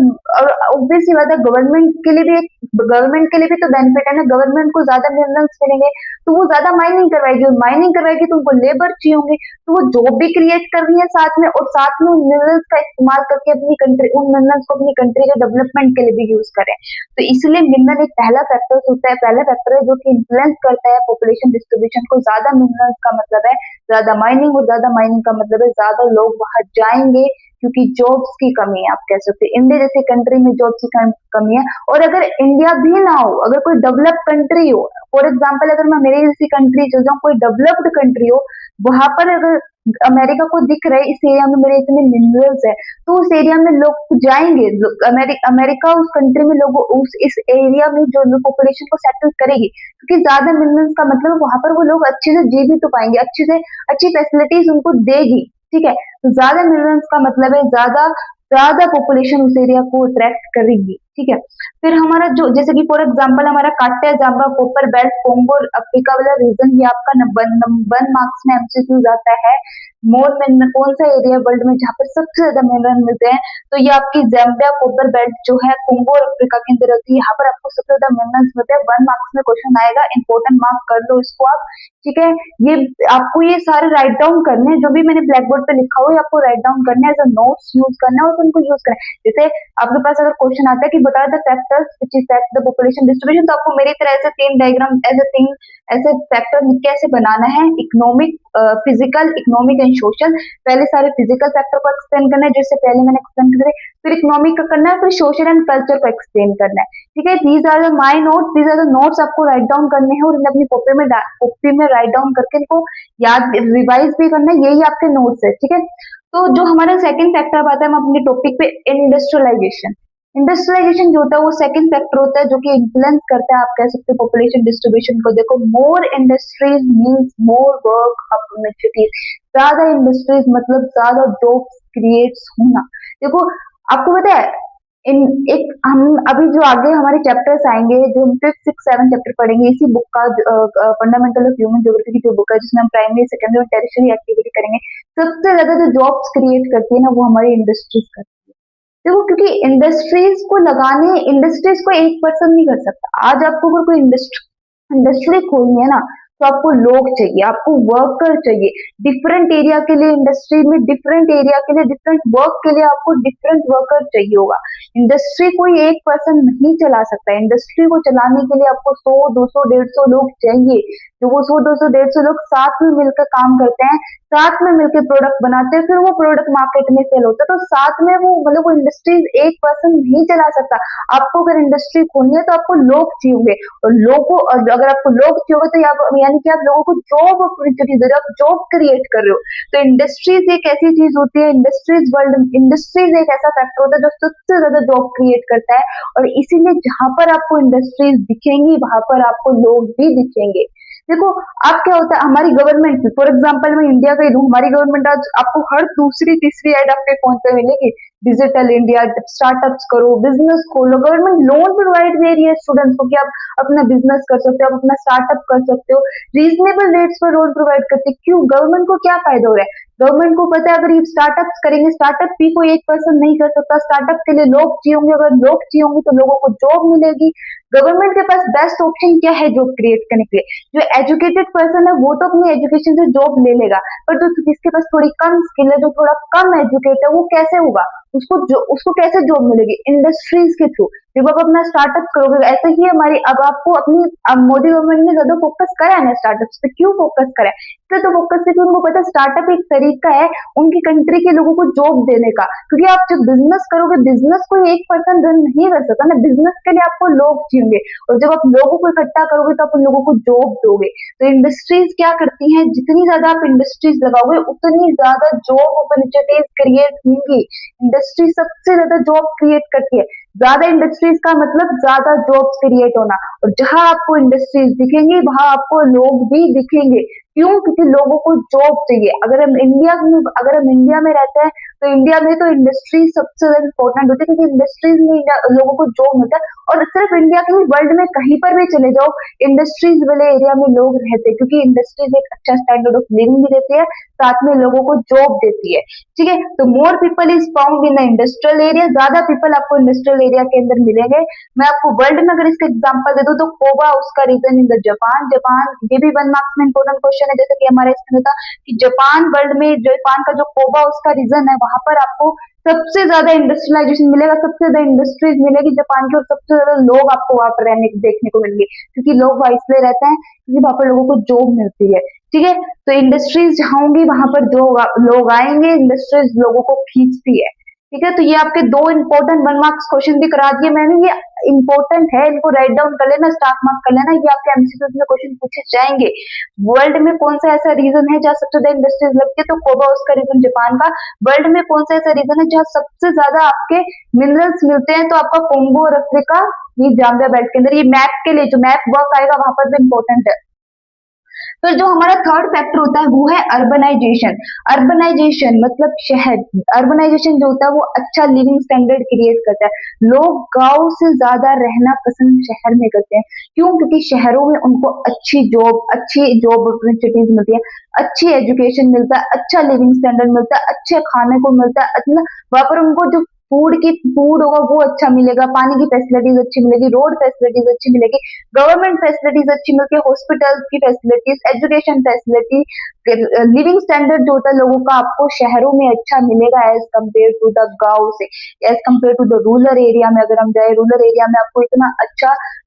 ऑब्वियसली बात है गवर्नमेंट के लिए भी तो बेनिफिट है ना, गवर्नमेंट को ज्यादा मिनरल्स मिलेंगे तो वो ज्यादा माइनिंग करवाएगी, और माइनिंग करवाएगी तो उनको लेबर चाहिए होंगे, तो वो जॉब भी क्रिएट कर रही है साथ में, और साथ में उन मिनरल्स का इस्तेमाल करके अपनी कंट्री उन मिनरल्स को अपनी कंट्री के डेवलपमेंट के लिए भी यूज करें। तो इसलिए मिनरल एक पहला फैक्टर होता है, पहला फैक्टर है जो कि इन्फ्लुएंस करता है पॉपुलेशन डिस्ट्रीब्यूशन को। ज्यादा मिनरल्स का मतलब है ज्यादा माइनिंग, और ज्यादा माइनिंग का मतलब है ज्यादा लोग वहां जाएंगे, क्योंकि जॉब्स की कमी है। आप कह सकते हैं इंडिया जैसी कंट्री में जॉब्स की कमी है। और अगर इंडिया भी ना हो, अगर कोई डेवलप कंट्री हो, फॉर एग्जाम्पल अगर मैं मेरी जैसी कंट्री चल जाऊँ, कोई डेवलप्ड कंट्री हो, वहां पर अगर अमेरिका को दिख रहा है इस एरिया में मेरे इतने मिनरल्स है, तो उस एरिया में लोग जाएंगे, अमेरिका उस कंट्री में लोग उस इस एरिया में जो पॉपुलेशन को सेटल करेगी, क्योंकि ज्यादा मिनरल्स का मतलब वहां पर वो लोग अच्छे से जी भी तो पाएंगे, अच्छे से अच्छी फैसिलिटीज उनको देगी। ठीक है, तो ज्यादा मिनरल्स का मतलब है ज्यादा ज्यादा पॉपुलेशन उस एरिया को अट्रैक्ट करेगी। ठीक है, फिर हमारा जो जैसे कि फॉर एग्जांपल हमारा काट्या जांबा कॉपर बेल्ट कोंगो अफ्रीका वाला रीजन, ये आपका वन मार्क्स में एमसीक्यूज आता है। मोर मिनरल कौन सा एरिया वर्ल्ड में जहाँ पर सबसे ज्यादा मिनरल मिलते हैं, तो ये आपकी जैम्बिया कॉपर बेल्ट जो है कोंगो और अफ्रीका के अंदर होती है, यहाँ पर आपको सबसे ज्यादा मिनरल्स मिलते हैं। वन मार्क्स में क्वेश्चन आएगा, इंपॉर्टेंट मार्क कर लो इसको आप। ठीक है, ये आपको ये सारे राइट डाउन करने हैं, जो भी मैंने ब्लैक बोर्ड पे लिखा हुआ है आपको राइट डाउन करना है, एज अ नोट्स यूज करना है और उनको यूज करना है। जैसे आपके पास अगर क्वेश्चन आता है कि बता the factors which effect the population distribution, तो आपको मेरी तरह ऐसे तीन डायग्राम ऐसे फैक्टर लिख के ऐसे बनाना है, economic, physical, economic and social. पहले सारे फिजिकल फैक्टर को एक्सप्लेन करना है जैसे पहले मैंने एक्सप्लेन करे, फिर इकोनॉमिक का करना है, फिर सोशल एंड कल्चर को एक्सप्लेन करना है। ठीक है, these are the my notes, these are the notes आपको राइट डाउन करने हैं और इन्हें अपनी कॉपी में राइट डाउन करके इनको याद रिवाइज भी करना है, यही आपके नोट्स है। ठीक है, तो जो हमारा सेकंड फैक्टर आता है हम अपने टॉपिक पे इंडस्ट्रियलाइजेशन। इंडस्ट्रियलाइजेशन जो होता है वो सेकंड फैक्टर होता है जो कि इन्फ्लुएंस करता है, आप कह सकते हैं पॉपुलेशन डिस्ट्रीब्यूशन को। देखो, more industries means more work opportunities, ज्यादा इंडस्ट्रीज मतलब ज्यादा जॉब्स क्रिएट्स होना। देखो, आपको पता है इन एक हम अभी जो आगे हमारे चैप्टर्स आएंगे, जो हम 5, 6, 7 चैप्टर पढ़ेंगे इसी बुक का, फंडामेंटल ऑफ ह्यूमन ज्योग्राफी की जो बुक है जिसमें हम प्राइमरी, सेकेंडरी और टेरिशरी एक्टिविटी करेंगे, सबसे ज्यादा जो जॉब्स क्रिएट करती है ना वो हमारी इंडस्ट्रीज करती है। देखो, क्योंकि इंडस्ट्रीज को एक पर्सन नहीं कर सकता। आज आपको अगर कोई इंडस्ट्री खोलनी है ना, तो आपको लोग चाहिए, आपको वर्कर चाहिए। डिफरेंट एरिया के लिए इंडस्ट्री में डिफरेंट एरिया के लिए डिफरेंट वर्क के लिए आपको डिफरेंट वर्कर चाहिए होगा। इंडस्ट्री कोई एक पर्सन नहीं चला सकता। इंडस्ट्री को चलाने के लिए आपको 100, 200, 150 लोग चाहिए, जो वो 100, 200, 150 लोग साथ में मिलकर काम करते हैं, साथ में मिलकर प्रोडक्ट बनाते हैं, फिर वो प्रोडक्ट मार्केट में सेल होता है। तो साथ में वो मतलब वो इंडस्ट्रीज एक पर्सन नहीं चला सकता। आपको अगर इंडस्ट्री खोलनी है तो आपको लोग चाहिए होंगे, और अगर आपको लोग चाहिए होगा तो यानी कि आप लोगों को जॉब अपॉर्चुनिटी दे रहे हो, आप जॉब क्रिएट कर रहे हो। तो इंडस्ट्रीज एक ऐसी चीज होती है, इंडस्ट्रीज एक ऐसा फैक्टर होता है जो सबसे ज्यादा जॉब क्रिएट करता है। और इसीलिए जहां पर आपको इंडस्ट्रीज दिखेंगी वहां पर आपको लोग भी दिखेंगे। देखो, आप क्या होता है हमारी गवर्नमेंट, फॉर एग्जांपल मैं इंडिया का ही दूं, हमारी गवर्नमेंट आज आपको हर दूसरी तीसरी ऐड आपके फोन पे मिलेगी, डिजिटल इंडिया, स्टार्टअप्स करो, बिजनेस खोलो। गवर्नमेंट लोन प्रोवाइड दे रही है स्टूडेंट्स को कि आप अपना बिजनेस कर सकते हो, आप अपना स्टार्टअप कर सकते हो, रीजनेबल रेट्स पर लोन प्रोवाइड करते हैं। क्यों? गवर्नमेंट को क्या फायदा हो रहा है? गवर्नमेंट को पता है अगर ये स्टार्टअप्स करेंगे, स्टार्टअप भी कोई एक पर्सन नहीं कर सकता, स्टार्टअप के लिए लोग चाहिए होंगे, अगर लोग चाहिए होंगे तो लोगों को जॉब मिलेगी। गवर्नमेंट के पास बेस्ट ऑप्शन क्या है जॉब क्रिएट करने के लिए? जो एजुकेटेड पर्सन है वो तो अपनी एजुकेशन से जॉब ले लेगा, पर जो जिसके पास थोड़ी कम स्किल है, जो थोड़ा कम एजुकेट है, वो कैसे होगा? उसको कैसे जॉब मिलेगी? इंडस्ट्रीज के थ्रू। जब आप अपना स्टार्टअप करोगे, ऐसे ही हमारी अब आपको अपनी अब मोदी गवर्नमेंट ने ज्यादा फोकस करा है ना स्टार्टअप्स पे। क्यों फोकस करा है? इसलिए तो फोकस है कि उनको पता है स्टार्टअप एक तरीका है उनकी कंट्री के लोगों को जॉब देने का। क्योंकि आप जब बिजनेस करोगे, बिजनेस कोई एक पर्सन रन नहीं कर सकता ना, बिजनेस के लिए आपको लोग चाहिए, और जब आप लोगों को इकट्ठा करोगे तो आप उन लोगों को जॉब दोगे। तो इंडस्ट्रीज क्या करती हैं, जितनी ज्यादा आप इंडस्ट्रीज लगाओगे उतनी ज्यादा जॉब अपॉर्चुनिटीज क्रिएट होंगी। इंडस्ट्री सबसे ज्यादा जॉब क्रिएट करती है। ज्यादा इंडस्ट्रीज का मतलब ज्यादा जॉब्स क्रिएट होना, और जहां आपको इंडस्ट्रीज दिखेंगी वहां आपको लोग भी दिखेंगे। क्यों? क्योंकि लोगों को जॉब चाहिए। अगर हम इंडिया में रहते हैं तो इंडिया में तो इंडस्ट्री सबसे ज्यादा इंपॉर्टेंट होती है, क्योंकि इंडस्ट्रीज में लोगों को जॉब मिलता है। और सिर्फ इंडिया के ही, वर्ल्ड में कहीं पर भी चले जाओ, इंडस्ट्रीज वाले एरिया में लोग रहते हैं, क्योंकि इंडस्ट्रीज एक अच्छा स्टैंडर्ड ऑफ लिविंग भी देती है, साथ में लोगों को जॉब देती है। ठीक है, तो more people is found in the industrial area, ज्यादा पीपल आपको इंडस्ट्रियल एरिया के अंदर मिलेंगे। मैं आपको वर्ल्ड में अगर इसका एग्जांपल दे दूं तो कोबा उसका reason in the Japan. Japan, ये भी 1 मार्क्स में इंपॉर्टेंट क्वेश्चन है, जैसे कि हमारे इसमें था कि जापान, वर्ल्ड में जापान का जो कोबा उसका रीजन है, वहां पर आपको सबसे ज्यादा इंडस्ट्रियलाइजेशन मिलेगा, सबसे ज्यादा इंडस्ट्रीज मिलेगी जापान की, और सबसे ज्यादा लोग आपको वहां पर रहने देखने को मिलेंगे, क्योंकि लोग वहां इसलिए रहते हैं क्योंकि वहां पर लोगों को जॉब मिलती है। ठीक है, तो इंडस्ट्रीज जहां होंगी वहां पर जो लोग आएंगे, इंडस्ट्रीज लोगों को खींचती है। ठीक है, तो ये आपके दो इंपॉर्टेंट 1 मार्क्स क्वेश्चन भी करा दिए मैंने, ये इंपॉर्टेंट है, इनको राइट डाउन कर लेना, स्टार मार्क कर लेना, ये आपके एमसीक्यूज में क्वेश्चन पूछे जाएंगे। वर्ल्ड में कौन सा ऐसा रीजन है जहाँ सबसे ज्यादा इंडस्ट्रीज लगती है, तो कोबा उसका रीजन जापान का। वर्ल्ड में कौन सा ऐसा रीजन है जहाँ सबसे ज्यादा आपके मिनरल्स मिलते हैं, तो आपका कोंगो और अफ्रीका, ये जाम्बिया बेल्ट के अंदर। ये मैप के लिए जो मैप वर्क आएगा वहां पर भी इंपॉर्टेंट है। फिर जो हमारा थर्ड फैक्टर होता है वो है अर्बनाइजेशन। अर्बनाइजेशन मतलब शहर। अर्बनाइजेशन जो होता है वो अच्छा लिविंग स्टैंडर्ड क्रिएट करता है। लोग गांव से ज्यादा रहना पसंद शहर में करते हैं। क्यों? क्योंकि शहरों में उनको अच्छी जॉब अपॉर्चुनिटीज मिलती है, अच्छी एजुकेशन मिलता है, अच्छा लिविंग स्टैंडर्ड मिलता है, अच्छे खाने को मिलता है, मतलब वहां पर उनको जो फूड होगा वो अच्छा मिलेगा, पानी की फैसिलिटीज अच्छी मिलेगी, रोड फैसिलिटीज अच्छी मिलेगी, गवर्नमेंट फैसिलिटीज अच्छी मिलती है, हॉस्पिटल्स की facilities, education facility, living standard जो होता है लोगों का आपको शहरों में अच्छा मिलेगा एज कम्पेयर टू द गांव से, as compare to the rural area में। अगर हम जाए रूरल एरिया में आपको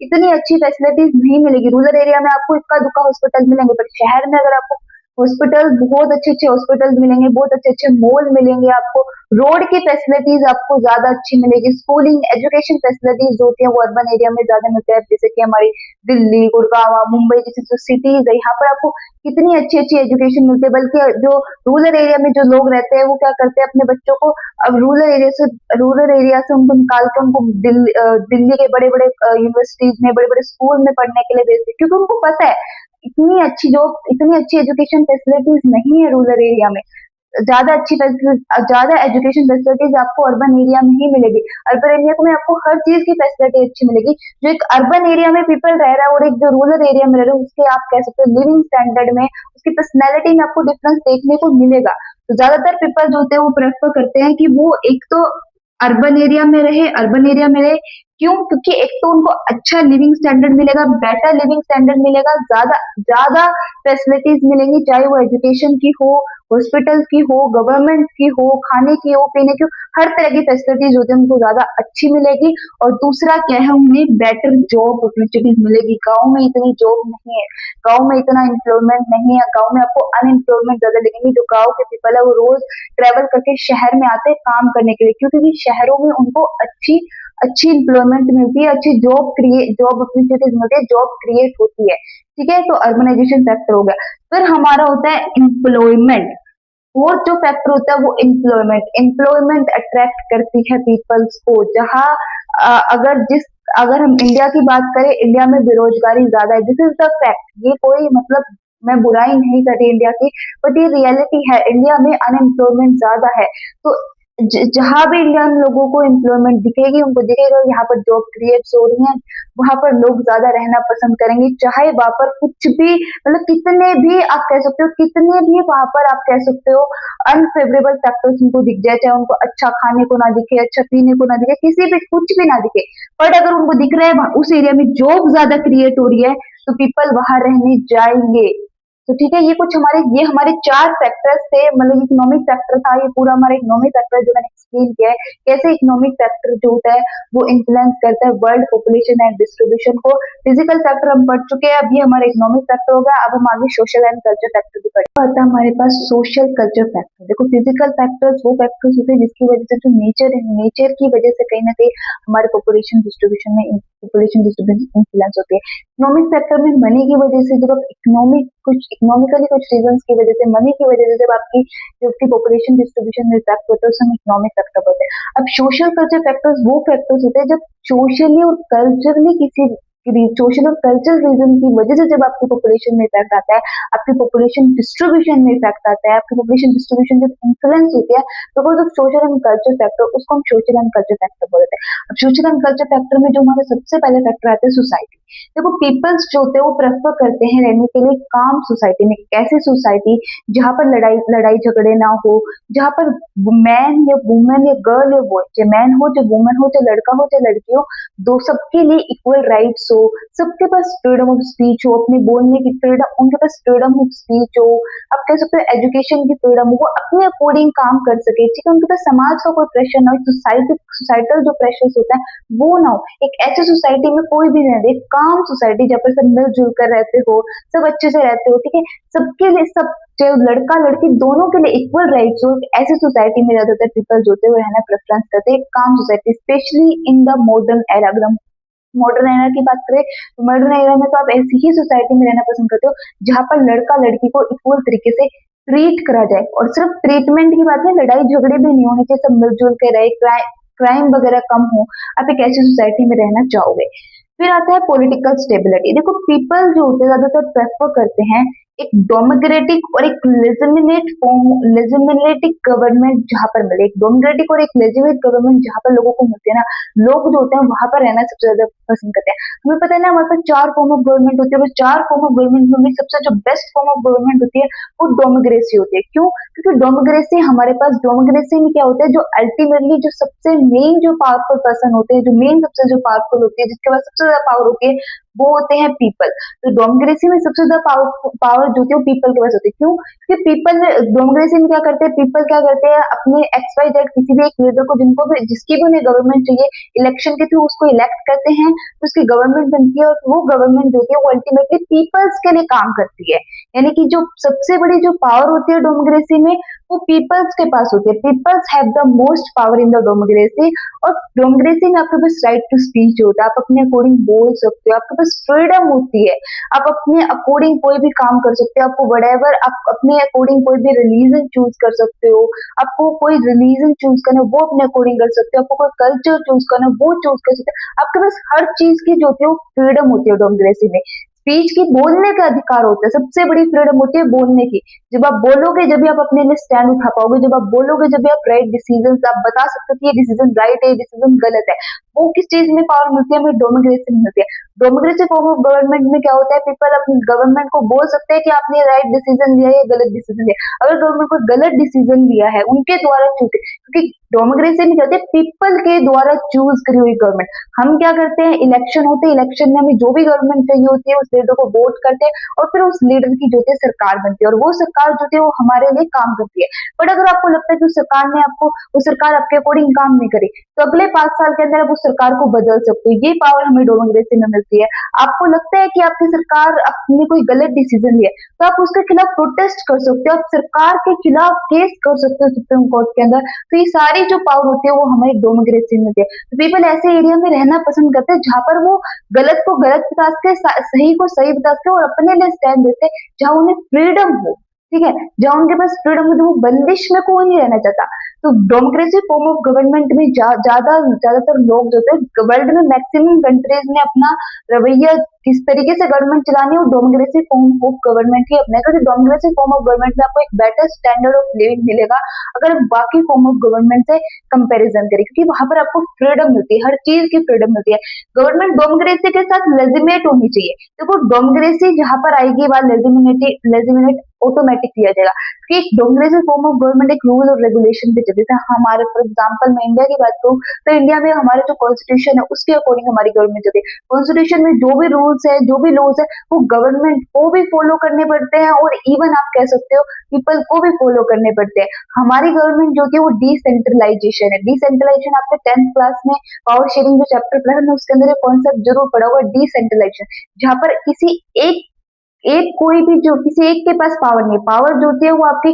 इतनी अच्छी फैसिलिटीज नहीं मिलेगी। रूरल एरिया में आपको इक्का दुक्का हॉस्पिटल मिलेंगे, बट शहर में अगर आपको हॉस्पिटल, बहुत अच्छे अच्छे हॉस्पिटल मिलेंगे, बहुत अच्छे अच्छे मॉल मिलेंगे आपको, रोड की फैसिलिटीज आपको ज्यादा अच्छी मिलेगी, स्कूलिंग एजुकेशन फैसिलिटीज जो होती है वो अर्बन एरिया में ज्यादा मिलता है, जैसे कि हमारी दिल्ली, गुड़गांव, मुंबई जैसी जो सिटीज है, यहाँ पर आपको कितनी अच्छी अच्छी एजुकेशन मिलती है। बल्कि जो रूरल एरिया में जो लोग रहते हैं वो क्या करते हैं, अपने बच्चों को अब रूरल एरिया से उनको निकाल के उनको दिल्ली के बड़े बड़े यूनिवर्सिटीज में, बड़े बड़े स्कूल में पढ़ने के लिए भेजते हैं, क्योंकि उनको पता है इतनी अच्छी एजुकेशन फैसिलिटीज नहीं है रूरल एरिया में। ज्यादा एजुकेशन फैसिलिटीज आपको अर्बन एरिया में ही मिलेगी। अर्बन एरिया में आपको हर चीज की फैसिलिटी अच्छी मिलेगी। जो एक अर्बन एरिया में पीपल रह रहा है और एक जो रूरल एरिया में रह रहा है, उसके आप कह सकते हो लिविंग स्टैंडर्ड में, उसकी पर्सनैलिटी में आपको डिफरेंस देखने को मिलेगा। तो ज्यादातर पीपल जो होते हैं वो प्रेफर करते हैं कि वो एक तो अर्बन एरिया में रहे। क्यों? क्योंकि एक तो उनको अच्छा लिविंग स्टैंडर्ड मिलेगा, बेटर लिविंग स्टैंडर्ड मिलेगा, ज्यादा ज्यादा फैसिलिटीज मिलेंगी, चाहे वो एजुकेशन की हो, हॉस्पिटल की हो, गवर्नमेंट की हो, खाने की हो, पीने की हो, हर तरह की फैसिलिटीज होती है उनको ज्यादा अच्छी मिलेगी। और दूसरा क्या है, उन्हें बेटर जॉब अपॉर्चुनिटीज मिलेगी। गाँव में इतनी जॉब नहीं है, गाँव में इतना एम्प्लॉयमेंट नहीं है, गाँव में आपको अनएम्प्लॉयमेंट ज्यादा दिखेंगे। जो गाँव के पीपल है वो रोज ट्रेवल करके शहर में आते हैं काम करने के लिए। क्यों? क्योंकि शहरों में उनको अच्छी अच्छी एम्प्लॉयमेंट मिलती है, अच्छी जॉब अपॉर्चुनिटीज मिलती है, जॉब क्रिएट होती है। ठीक है, तो अर्बनाइजेशन फैक्टर हो गया। फिर हमारा होता है एम्प्लॉयमेंट। फोर्थ जो फैक्टर होता है वो एम्प्लॉयमेंट अट्रैक्ट करती है पीपल्स को। जहाँ अगर हम इंडिया की बात करें, इंडिया में बेरोजगारी ज्यादा है, दिस इज द फैक्ट। ये कोई मतलब मैं बुराई नहीं कर रही इंडिया की, बट ये रियलिटी है, इंडिया में अनएम्प्लॉयमेंट ज्यादा है। तो जहां भी इंडियन लोगों को एम्प्लॉयमेंट दिखेगी, उनको दिखेगा यहाँ पर जॉब क्रिएट हो रही है, वहां पर लोग ज्यादा रहना पसंद करेंगे। चाहे वहां पर कुछ भी, मतलब कितने भी आप कह सकते हो, कितने भी वहां पर आप कह सकते हो अनफेवरेबल फैक्टर्स उनको दिख जाए, चाहे उनको अच्छा खाने को ना दिखे, अच्छा पीने को ना दिखे, किसी भी कुछ भी ना दिखे, बट अगर उनको दिख रहा है उस एरिया में जॉब ज्यादा क्रिएट हो रही है, तो पीपल वहां रहने जाएंगे। तो ठीक है, ये हमारे 4 फैक्टर्स थे, मतलब इकोनॉमिक फैक्टर था, ये पूरा हमारा इकोनॉमिक फैक्टर जो मैंने एक्सप्लेन किया है, कैसे इकोनॉमिक फैक्टर जो होता है वो इन्फ्लुएंस करता है वर्ल्ड पॉपुलेशन एंड डिस्ट्रीब्यूशन को। फिजिकल फैक्टर हम पढ़ चुके हैं, अब ये हमारा इकोनॉमिक फैक्टर हो गया। अब हम आगे सोशल एंड कल्चर फैक्टर भी पढ़ेंगे। आता है हमारे पास सोशल कल्चर फैक्टर। देखो, फिजिकल फैक्टर्स वो फैक्टर्स होते हैं जिसकी वजह से जो नेचर है, नेचर की वजह से कहीं ना कहीं हमारे पॉपुलेशन डिस्ट्रीब्यूशन इन्फ्लुएंस होती है। इकोनॉमिक फैक्टर में मनी की वजह से, जब आप इकोनॉमिकली कुछ रीजन की वजह से, मनी की वजह से जब आपकी पॉपुलेशन डिस्ट्रीब्यूशन में इफेक्ट होता है, उसे हम इकोनॉमिक फैक्टर बोलते हैं। अब सोशल कल्चर फैक्टर्स वो फैक्टर्स होते हैं जब सोशली और कल्चरली सोशल और कल्चरल रीजन की वजह से जब आपकी पॉपुलेशन में इफेक्ट आता है, आपकी पॉपुलेशन डिस्ट्रीब्यूशन में इफेक्ट आता है, आपकी पॉपुलेशन डिस्ट्रीब्यूशन जब इन्फ्लुएंस होती है, तो वो जो सोशल एंड कल्चर फैक्टर, उसको हम सोशल एंड कल्चर फैक्टर बोलते हैं। अब सोशल एंड कल्चर फैक्टर में जो हमारा सबसे पहले फैक्टर आता है सोसाइटी। देखो, पीपल्स जो होते हैं वो प्रेफर करते हैं रहने के लिए काम सोसाइटी में। ऐसी सोसाइटी जहां पर लड़ाई झगड़े ना हो, जहां पर मैन या वुमेन या गर्ल या बॉय, चाहे मैन हो चाहे वुमेन हो, चाहे लड़का हो चाहे लड़की हो, दो सबके लिए इक्वल राइट्स हो, सबके पास फ्रीडम ऑफ स्पीच हो, अपने बोलने की फ्रीडम, उनके पास फ्रीडम ऑफ स्पीच हो, आप कह सकते हो एजुकेशन की फ्रीडम हो, वो अपने अकॉर्डिंग काम कर सके। ठीक है, उनके पास समाज का कोई प्रेशर ना हो, सोसाइटल जो प्रेशर होता है वो ना हो। एक ऐसी सोसाइटी में कोई भी रह दे, काम सोसाइटी जहाँ पर सब मिलजुल कर रहते हो, सब अच्छे से रहते हो, ठीक है, सबके लिए, सब चाहे लड़का लड़की दोनों के लिए इक्वल राइट्स हो, ऐसी सोसाइटी में ज्यादातर पीपल जो होते हैं वो रहना प्रेफरेंस करते हैं, काम society, specially in the modern era. अगर हम मॉडर्न एरा की बात करें तो मॉडर्न एरा में तो आप ऐसी ही सोसाइटी में रहना पसंद करते हो जहां पर लड़का लड़की को इक्वल तरीके से ट्रीट करा जाए। और सिर्फ ट्रीटमेंट की बात है, लड़ाई झगड़े भी नहीं होने चाहिए, सब मिलजुल के रहे, क्राइम वगैरह कम हो। आप एक ऐसी सोसाइटी में रहना चाहोगे। फिर आता है पॉलिटिकल स्टेबिलिटी। देखो, पीपल जो होते हैं ज्यादातर प्रेफर करते हैं एक डेमोक्रेटिक और एक लेजिमिनेटिक गवर्नमेंट जहां पर मिले, एक डेमोक्रेटिक और एक लेजिमिनेट गवर्नमेंट जहां पर लोगों को मिलती है ना, लोग जो होते हैं वहां पर रहना सबसे ज्यादा पसंद करते हैं। हमें पता है ना, हमारे पास 4 फॉर्म ऑफ गवर्नमेंट होती है, और 4 फॉर्म ऑफ गवर्नमेंट में सबसे जो बेस्ट फॉर्म ऑफ गवर्नमेंट होती है वो डेमोक्रेसी होती है। क्यों? क्योंकि डेमोक्रेसी में क्या होता है, जो अल्टीमेटली जो सबसे मेन जो पावरफुल पर्सन होते हैं, जो मेन सबसे जो पावरफुल होती है, जिसके पास सबसे ज्यादा पावर होती है, वो होते हैं पीपल। तो डेमोक्रेसी में सबसे ज्यादा पावर जो होती है वो पीपल के पास होती है। क्यों? क्योंकि पीपल डेमोक्रेसी में क्या करते हैं, पीपल क्या करते हैं, अपने एक्स वाई जेड किसी भी एक लीडर को, जिसकी भी उन्हें गवर्नमेंट चाहिए, इलेक्शन के थ्रू उसको इलेक्ट करते हैं, तो उसकी गवर्नमेंट बनती है, और वो गवर्नमेंट जो होती है वो अल्टीमेटली पीपल्स के लिए काम करती है। यानी कि जो सबसे बड़ी जो पावर होती है डेमोक्रेसी में, वो पीपल्स के पास होती है। Peoples have the most power in the democracy. और डेमोक्रेसी में आपके पास राइट टू स्पीच होता है, आप अपने अकॉर्डिंग बोल सकते हो, आपके पास फ्रीडम होती है, आप अपने अकॉर्डिंग कोई भी काम कर सकते हो, आपको व्हाटएवर, आप अपने अकॉर्डिंग कोई भी रिलीजन चूज कर सकते हो, आपको कोई रिलीजन चूज करना है वो अपने अकॉर्डिंग कर सकते हो, आपको कोई कल्चर चूज करना है वो चूज कर सकते हो। आपके पास हर चीज की जो होती है वो फ्रीडम होती है डेमोक्रेसी में। स्पीच की, बोलने का अधिकार होता है, सबसे बड़ी फ्रीडम होती है बोलने की। जब आप बोलोगे, जब भी आप अपने लिए स्टैंड उठा पाओगे, जब आप बोलोगे, जब भी आप राइट डिसीजन, आप बता सकते हो कि ये डिसीजन राइट है, ये डिसीजन गलत है। वो किस चीज में पावर मिलती है, हमें डेमोक्रेसी में मिलती है। डेमोक्रेसी फॉर्म ऑफ गवर्नमेंट में क्या होता है, पीपल अपनी गवर्नमेंट को बोल सकते हैं कि आपने राइट डिसीजन लिया है या गलत डिसीजन लिया। अगर गवर्नमेंट को गलत डिसीजन लिया है उनके द्वारा चूज, क्योंकि डेमोक्रेसी में क्या होता है, पीपल के द्वारा चूज करी हुई गवर्नमेंट। हम क्या करते हैं, इलेक्शन होते हैं, इलेक्शन में हमें जो भी गवर्नमेंट चाहिए होती है उस लीडर को वोट करते हैं, और फिर उस लीडर की जो होती है सरकार बनती है, और वो सरकार जो होती है वो हमारे लिए काम करती है। बट अगर आपको लगता है कि उस सरकार आपके अकॉर्डिंग काम नहीं करी, तो अगले 5 साल के अंदर आप उस सरकार को बदल सकते हो। ये पावर हमें डेमोक्रेसी में मिलती है। आपको लगता है कि आपकी सरकार अपने कोई गलत डिसीजन लिया, तो आप उसके खिलाफ प्रोटेस्ट कर सकते हो, आप सरकार के खिलाफ केस कर सकते हो सुप्रीम कोर्ट के अंदर। तो ये सारी जो पावर होती है वो हमारी डेमोक्रेसी में होती है। तो पीपल ऐसे एरिया में रहना पसंद करते हैं जहां पर वो गलत को गलत बता सके, सही को सही बता सके, और अपने लिए स्टैंड देते, जहां उन्हें फ्रीडम हो। ठीक है, जहां उनके पास फ्रीडम हो, जो वो बंदिश में कोई नहीं रहना चाहता। तो डेमोक्रेसी फॉर्म ऑफ गवर्नमेंट में ज्यादातर लोग जो थे, वर्ल्ड में मैक्सिमम कंट्रीज ने अपना रवैया किस तरीके से गवर्नमेंट चलानी है वो डेमोक्रेसी फॉर्म ऑफ गवर्नमेंट ही अपने, क्योंकि डेमोक्रेसी फॉर्म ऑफ गवर्नमेंट में आपको एक बेटर स्टैंडर्ड ऑफ लिविंग मिलेगा अगर हम बाकी फॉर्म ऑफ गवर्नमेंट से कंपैरिजन करें, क्योंकि वहां पर आपको फ्रीडम मिलती है, हर चीज की फ्रीडम मिलती है। गवर्नमेंट डेमोक्रेसी के साथ लेजिमेट होनी चाहिए। देखो, डेमोक्रेसी जहां पर आएगी वहां लेजिमिनेट ऑटोमेटिक किया जाएगा, क्योंकि डेमोक्रेसी फॉर्म ऑफ गवर्नमेंट एक रूल और रेगुलेशन पे चलती है। हमारे फॉर एग्जाम्पल मैं इंडिया की बात करूँ तो इंडिया में हमारे जो कॉन्स्टिट्यूशन है उसके अकॉर्डिंग हमारी गवर्नमेंट चलती है। कॉन्स्टिट्यूशन में जो भी रूल रूल्स है, जो भी लॉज है, वो गवर्नमेंट को भी फॉलो करने पड़ते हैं और इवन आप कह सकते हो पीपल को भी फॉलो करने पड़ते हैं। हमारी गवर्नमेंट जो कि वो डिसेंट्रलाइजेशन है। डिसेंट्रलाइजेशन आपने 10th क्लास में पावर शेयरिंग जो चैप्टर पढ़ा है उसके अंदर ये कॉन्सेप्ट जरूर पढ़ा होगा, डिसेंट्रलाइजेशन, जहां पर किसी एक एक कोई भी जो किसी एक के पास पावर नहीं है। पावर जो होती है वो आपकी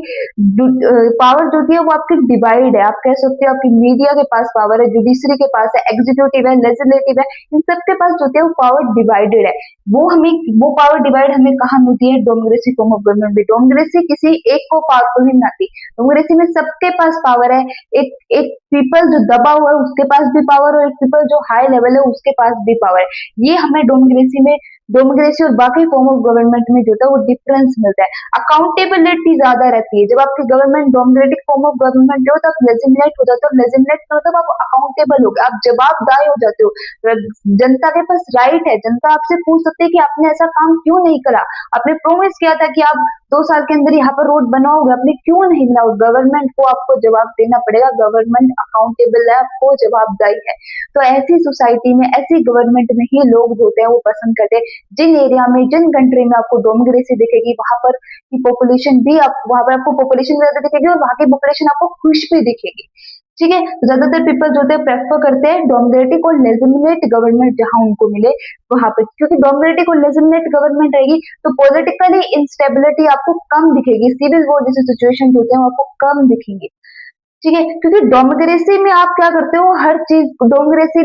पावर जो होती है वो आपकी डिवाइड है। आप कह सकते हो आपकी मीडिया के पास पावर है, जुडिशरी के पास है, एग्जीक्यूटिव है, लेजिस्लेटिव है, इन सबके पास जो होती है वो पावर डिवाइडेड है। वो पावर डिवाइड हमें कहाँ मिलती है? डेमोक्रेसी फॉर्म ऑफ गवर्नमेंट में। डेमोक्रेसी किसी एक को पावरफुल नहीं बनाती, डेमोक्रेसी में सबके पास पावर है। एक एक पीपल जो दबा हुआ है उसके पास भी पावर, और एक पीपल जो हाई लेवल है उसके पास भी पावर है। ये हमें डेमोक्रेसी और बाकी फॉर्म ऑफ गवर्नमेंट में जो होता है वो डिफरेंस मिलता है। अकाउंटेबिलिटी ज्यादा रहती है। जब आपकी government democratic form of government जो होता है लेजिस्लेट हो जाता है, लेजिस्लेट मतलब आप अकाउंटेबल हो गए, आप जवाबदार हो जाते हो। जनता के पास राइट है, जनता आपसे पूछ सकती है कि आपने ऐसा काम क्यों नहीं करा, आपने प्रोमिस किया था कि आप 2 साल के अंदर यहाँ पर रोड बनाओगे, आपने क्यों नहीं बनाओ। गवर्नमेंट को आपको जवाब देना पड़ेगा, गवर्नमेंट अकाउंटेबल है, आपको जवाबदारी है। तो ऐसी सोसाइटी में, ऐसी गवर्नमेंट में ही लोग जो होते हैं वो पसंद करते हैं। जिन एरिया में, जिन कंट्री में आपको डेमोक्रेसी दिखेगी वहां पर की पॉपुलेशन भी आप वहां पर आपको पॉपुलेशन ज्यादा दिखेगी और वहां की पॉपुलेशन आपको खुश भी दिखेगी। ठीक है, तो ज्यादातर पीपल जो होते हैं प्रेफर करते हैं डेमोक्रेटिक और लेजिटिमेट गवर्नमेंट जहां उनको मिले वहां पे, क्योंकि डेमोक्रेटिक और लेजिटिमेट गवर्नमेंट रहेगी तो पॉलिटिकली इंस्टेबिलिटी आपको कम दिखेगी, सिविल वॉर जैसे सिचुएशन होते हैं वो आपको कम दिखेंगे। ठीक है, क्योंकि डेमोक्रेसी में आप क्या करते हो, हर चीज डेमोक्रेसी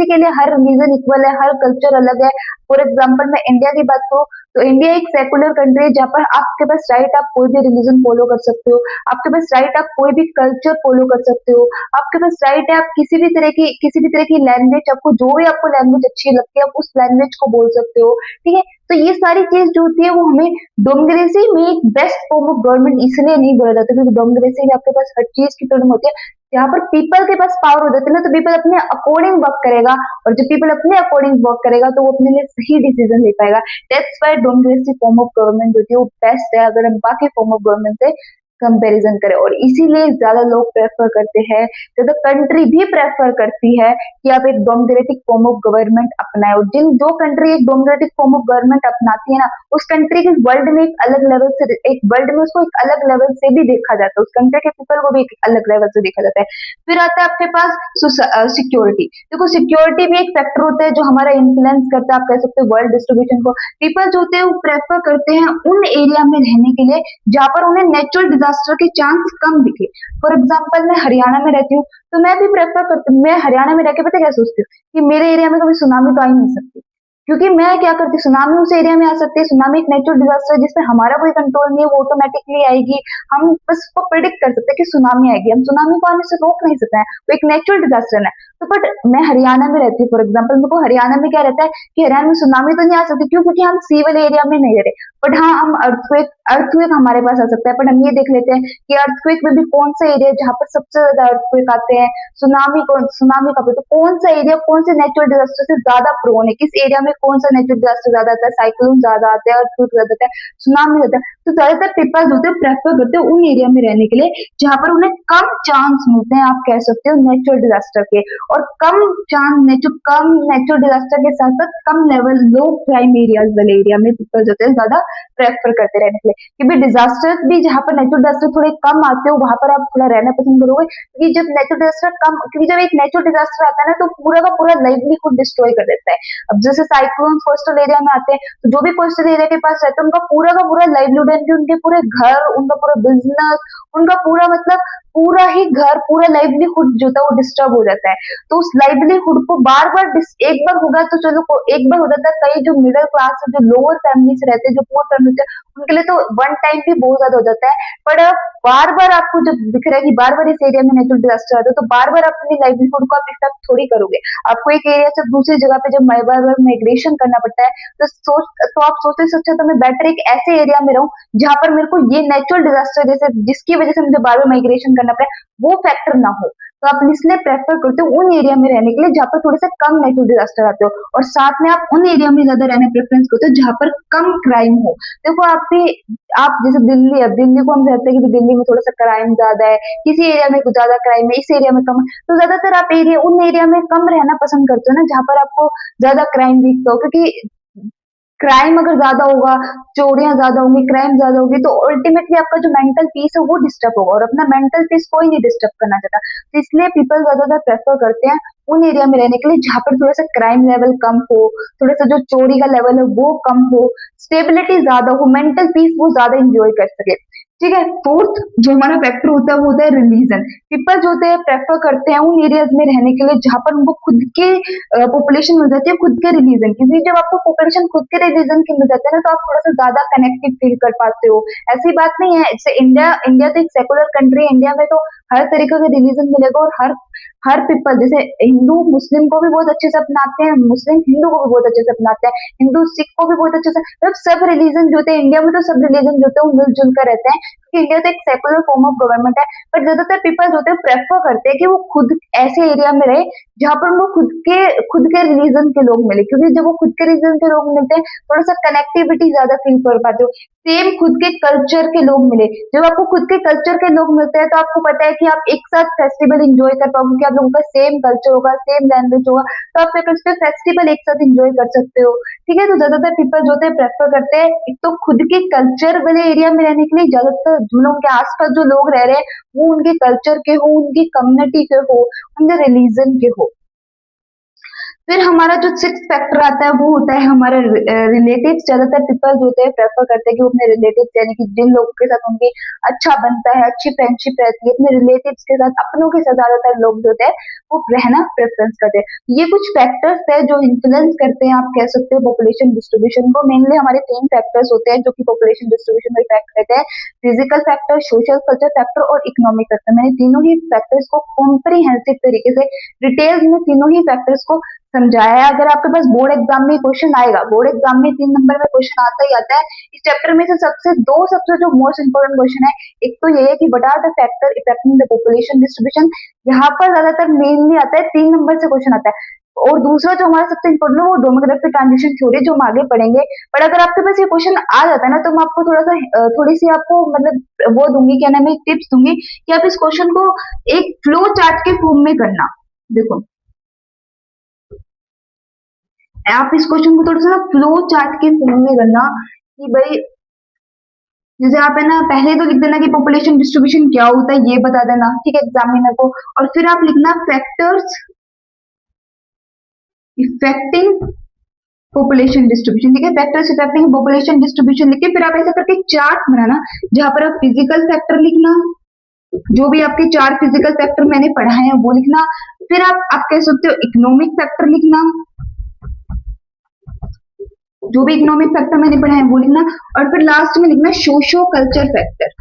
के लिए हर रिलीजन इक्वल है, हर कल्चर अलग है। फॉर एग्जाम्पल मैं इंडिया की बात करूँ तो इंडिया एक सेकुलर कंट्री है जहाँ पर आपके पास राइट, आप कोई भी रिलीजन फॉलो कर सकते हो, आपके पास राइट, आप कोई भी कल्चर फॉलो कर सकते हो, आपके पास राइट है आप किसी भी तरह की लैंग्वेज, आपको जो भी आपको लैंग्वेज अच्छी लगती है आप उस लैंग्वेज को बोल सकते हो। ठीक है, तो ये सारी चीज जो होती है वो हमें डेमोक्रेसी में एक बेस्ट फॉर्म ऑफ गवर्नमेंट इसलिए नहीं बोला जाता क्योंकि डेमोक्रेसी में आपके पास हर चीज की फ्रीडम होती है। यहाँ पर पीपल के पास पावर हो जाती है ना, तो पीपल अपने अकॉर्डिंग वर्क करेगा, और जब पीपल अपने अकॉर्डिंग वर्क करेगा तो वो अपने लिए सही डिसीजन ले पाएगा। That's why democracy form of government जो है वो बेस्ट है अगर हम बाकी फॉर्म ऑफ गवर्नमेंट से कंपैरिजन करें। और इसीलिए ज्यादा लोग प्रेफर करते हैं, ज्यादा कंट्री भी प्रेफर करती है कि आप एक डेमोक्रेटिक फॉर्म ऑफ गवर्नमेंट अपनाए। और जो कंट्री एक डेमोक्रेटिक फॉर्म ऑफ गवर्नमेंट अपनाती है ना, उस कंट्री के वर्ल्ड में एक अलग लेवल से, एक वर्ल्ड में उसको एक अलग लेवल से भी देखा जाता है, उस कंट्री के पीपल को भी एक अलग लेवल से देखा जाता है। फिर आता है आपके पास सिक्योरिटी। देखो सिक्योरिटी भी एक फैक्टर होता है जो हमारा इन्फ्लुएंस करता है, आप कह सकते हो वर्ल्ड डिस्ट्रीब्यूशन को। पीपल जो होते हैं वो प्रेफर करते हैं उन एरिया में रहने के लिए जहां पर उन्हें नेचुरल डिजास्टर के चांस कम दिखे। फॉर एग्जाम्पल मैं हरियाणा में रहती हूँ तो मैं भी प्रेफर करती हूँ, मैं हरियाणा में रह के पता क्या सोचती हूँ कि मेरे एरिया में कभी सुनामी तो आ ही नहीं सकती, क्योंकि मैं क्या करती हूँ, सुनामी उस एरिया में आ सकती है। सुनामी एक नेचुरल डिजास्टर है जिसमें हमारा कोई कंट्रोल नहीं है, वो ऑटोमेटिकली आएगी। हम बस उसको प्रिडिक्ट कर सकते हैं कि सुनामी आएगी, हम सुनामी को आने से रोक नहीं सकते हैं, वो एक नेचुरल डिजास्टर है। तो बट मैं हरियाणा में रहती हूँ, फॉर एग्जाम्पल मेरे को हरियाणा में क्या रहता है कि हरियाणा में सुनामी तो नहीं आ सकती, क्यों? क्योंकि हम सी वाले एरिया में नहीं रह रहे। बट हाँ, हम अर्थक्वेक हमारे पास आ सकता है। बट हम ये देख लेते हैं कि अर्थक्वेक में भी कौन सा एरिया जहाँ पर सबसे ज्यादा अर्थक्वेक आते हैं, सुनामी का भी, तो कौन सा एरिया कौन से नेचुरल डिजास्टर से ज्यादा प्रोन है, किस एरिया में कौन सा नेचुरल डिजास्टर ज्यादा आता है, साइक्लोन ज्यादा आते हैं, अर्थक्वेक ज्यादा आता है, सुनामी ज्यादा। तो ज्यादातर पीपल होते हैं प्रेफर करते हैं उन एरिया में रहने के लिए जहां पर उन्हें कम चांस मिलते हैं, आप कह सकते हो नेचुरल डिजास्टर के। और कम नेचुरल डिजास्टर के साथ साथ कम लेवल लो क्राइम एरियाज वाले एरिया में पीपल जो है ज्यादा प्रेफर करते रहने के लिए, क्योंकि डिजास्टर्स भी जहां पर नेचुरल डिजास्टर थोड़े कम आते हो वहां पर आप थोड़ा रहना पसंद करोगे। क्योंकि जब नेचुरल डिजास्टर कम, क्योंकि जब एक नेचुरल डिजास्टर आता है ना तो पूरा का पूरा लाइवलीहुड डिस्ट्रॉय कर देता है। अब जैसे साइक्लोन कोस्टल एरिया में आते हैं तो जो भी कोस्टल एरिया के पास रहता है उनका पूरा का पूरा लाइवलीहुड, उनके पूरे घर, उनका पूरा बिजनेस, उनका पूरा मतलब पूरा ही घर, पूरा लाइवलीहुड जो था वो डिस्टर्ब हो जाता है। तो उस लाइवलीहुड को बार बार एक बार होगा तो चलो एक बार हो जाता है, कई जो मिडिल क्लास जो लोअर फैमिलीज रहते हैं, जो पुअर फैमिली उनके लिए तो वन टाइम भी बहुत ज्यादा हो जाता है। पर बार बार आपको जब दिख रहा है कि बार बार इस एरिया में नेचुरल डिजास्टर आता है तो बार बार अपनी लाइवलीहुड को आप इफेक्ट थोड़ी करोगे। आपको एक एरिया से दूसरी जगह पे जब बार बार माइग्रेशन करना पड़ता है तो आप सोचते सोचते तो मैं बेटर एक ऐसे एरिया में रहूं जहां पर मेरे को ये नेचुरल डिजास्टर जैसे जिसकी वजह से मुझे बार बार माइग्रेशन करना पड़े वो फैक्टर ना हो। तो आप इसलिए प्रेफर करते हो उन एरिया में रहने के लिए जहाँ पर थोड़े से कम नेचुरल डिजास्टर आते हो, और साथ में आप उन एरिया में ज्यादा रहना प्रेफरेंस करते हो जहाँ पर कम क्राइम हो। देखो आप भी, आप जैसे दिल्ली, अब दिल्ली को हम कहते हैं कि दिल्ली में थोड़ा सा क्राइम ज्यादा है, किसी एरिया में कुछ ज्यादा क्राइम है, इस एरिया में कम है, तो ज्यादातर आप एरिया उन एरिया में कम रहना पसंद करते हो ना जहाँ पर आपको ज्यादा क्राइम दिखता हो, क्योंकि क्राइम अगर ज्यादा होगा, चोरियां ज्यादा होंगी, क्राइम ज्यादा होगी, तो अल्टीमेटली आपका जो मेंटल पीस है वो डिस्टर्ब होगा, और अपना मेंटल पीस कोई नहीं डिस्टर्ब करना चाहता। तो इसलिए पीपल ज्यादातर प्रेफर करते हैं उन एरिया में रहने के लिए जहाँ पर थोड़ा सा क्राइम लेवल कम हो, थोड़ा सा जो चोरी का लेवल है वो कम हो, स्टेबिलिटी ज्यादा हो, मेंटल पीस वो ज्यादा इंजॉय कर सके। ठीक है, फोर्थ जो हमारा फैक्टर होता है वो होता है रिलीजन। पीपल जो होते हैं प्रेफर करते हैं उन एरियाज में रहने के लिए जहां पर उनको खुद के पॉपुलेशन मिल जाती है, खुद के रिलीजन की, क्योंकि जब आपको पॉपुलेशन खुद के रिलीजन की मिल जाती है ना, तो आप थोड़ा सा ज्यादा कनेक्टेड फील कर पाते हो। ऐसी बात नहीं है, जैसे इंडिया इंडिया तो एक सेकुलर कंट्री है, इंडिया में तो हर तरीके का रिलीजन मिलेगा, और हर पीपल, जैसे हिंदू मुस्लिम को भी बहुत अच्छे से अपनाते हैं, मुस्लिम हिंदू को भी बहुत अच्छे से अपनाते हैं, हिंदू सिख को भी बहुत अच्छे से, मतलब सब रिलीजन जो होते हैं इंडिया में, तो सब रिलीजन जो होते हैं वो मिलजुल कर रहते हैं, क्योंकि इंडिया तो एक सेकुलर फॉर्म ऑफ गवर्नमेंट है। बट ज्यादातर पीपल जो होते हैं प्रेफर करते हैं कि वो खुद ऐसे एरिया में रहे जहाँ पर उनको खुद के रिलीजन के लोग मिले, क्योंकि जब वो खुद के रिलीजन के लोग मिलते हैं थोड़ा सा कनेक्टिविटी ज्यादा फील कर पाते हो। सेम खुद के कल्चर के लोग मिले, जब आपको खुद के कल्चर के लोग मिलते हैं तो आपको पता है कि आप एक साथ फेस्टिवल एंजॉय कर पाओगे, क्योंकि आप लोगों का सेम कल्चर होगा, सेम लैंग्वेज होगा, तो आप फिर फेस्टिवल एक साथ एंजॉय कर सकते हो। ठीक है, तो ज्यादातर पीपल जो होते हैं प्रेफर करते हैं एक तो खुद के कल्चर वाले एरिया में रहने के लिए, ज्यादातर जो लोगों के आसपास जो लोग रह रहे हैं वो उनके कल्चर के हो, उनकी कम्युनिटी के हो, उनके रिलीजन के हो। फिर हमारा जो सिक्स फैक्टर आता है वो होता है हमारा रिलेटिव्स। ज्यादातर पीपल जो होते हैं प्रेफर करते हैं कि वो अपने रिलेटिव्स, यानी कि जिन लोगों के साथ उनकी अच्छा बनता है, अच्छी फ्रेंडशिप रहती है, अपने रिलेटिव्स के साथ, अपनों के साथ ज्यादातर लोग जो होते हैं वो रहना प्रेफरेंस करते हैं। ये कुछ फैक्टर्स है जो इन्फ्लुएंस करते हैं, आप कह सकते हो, पॉपुलेशन डिस्ट्रीब्यूशन को। मेनली हमारे तीन फैक्टर्स होते हैं जो कि पॉपुलेशन डिस्ट्रीब्यूशन में इफेक्ट करते हैं: physical factor, social culture factor और इकोनॉमिक फैक्टर। मैंने तीनों ही फैक्टर्स को कॉम्प्रिहेंसिव तरीके से डिटेल्स में तीनों ही फैक्टर्स को समझाया है। अगर आपके पास बोर्ड एग्जाम में क्वेश्चन आएगा, बोर्ड एग्जाम में 3 नंबर में क्वेश्चन आता ही आता है इस चैप्टर में से, सबसे जो मोस्ट इंपोर्टेंट क्वेश्चन है, एक तो ये है कि what are the factor affecting the population distribution. यहाँ पर ज्यादातर मेनली आता है 3 नंबर से क्वेश्चन आता है। और दूसरा जो हमारा सबसे इंपोर्टेंट है वो डेमोग्राफिक ट्रांजिशन थ्योरी, जो हम आगे पढ़ेंगे। पर अगर आपके पास ये क्वेश्चन आ जाता है ना, तो मैं आपको थोड़ा सा थोड़ी सी आपको मतलब वो दूंगी, क्या नाम है, टिप्स दूंगी कि आप इस क्वेश्चन को एक फ्लो चार्ट के फॉर्म में करना। देखो, आप इस क्वेश्चन को थोड़ा सा ना फ्लो चार्ट के फॉर्म में करना, कि भाई जैसे आप है ना पहले तो लिख देना कि पॉपुलेशन डिस्ट्रीब्यूशन क्या होता है, ये बता देना, ठीक है, एग्जामिनर को। और फिर आप लिखना फैक्टर्स इफेक्टिंग पॉपुलेशन डिस्ट्रीब्यूशन, ठीक है, फैक्टर्स इफेक्टिंग पॉपुलेशन डिस्ट्रीब्यूशन लिख के फिर आप ऐसा करके चार्ट बनाना, जहां पर आप फिजिकल फैक्टर लिखना, जो भी आपके 4 फिजिकल फैक्टर मैंने पढ़ाए हैं वो लिखना। फिर आप कह सकते हो इकोनॉमिक फैक्टर लिखना, जो भी इकोनॉमिक फैक्टर मैंने पढ़ा है वो लिखना। और फिर लास्ट में लिखना सोशो कल्चर फैक्टर।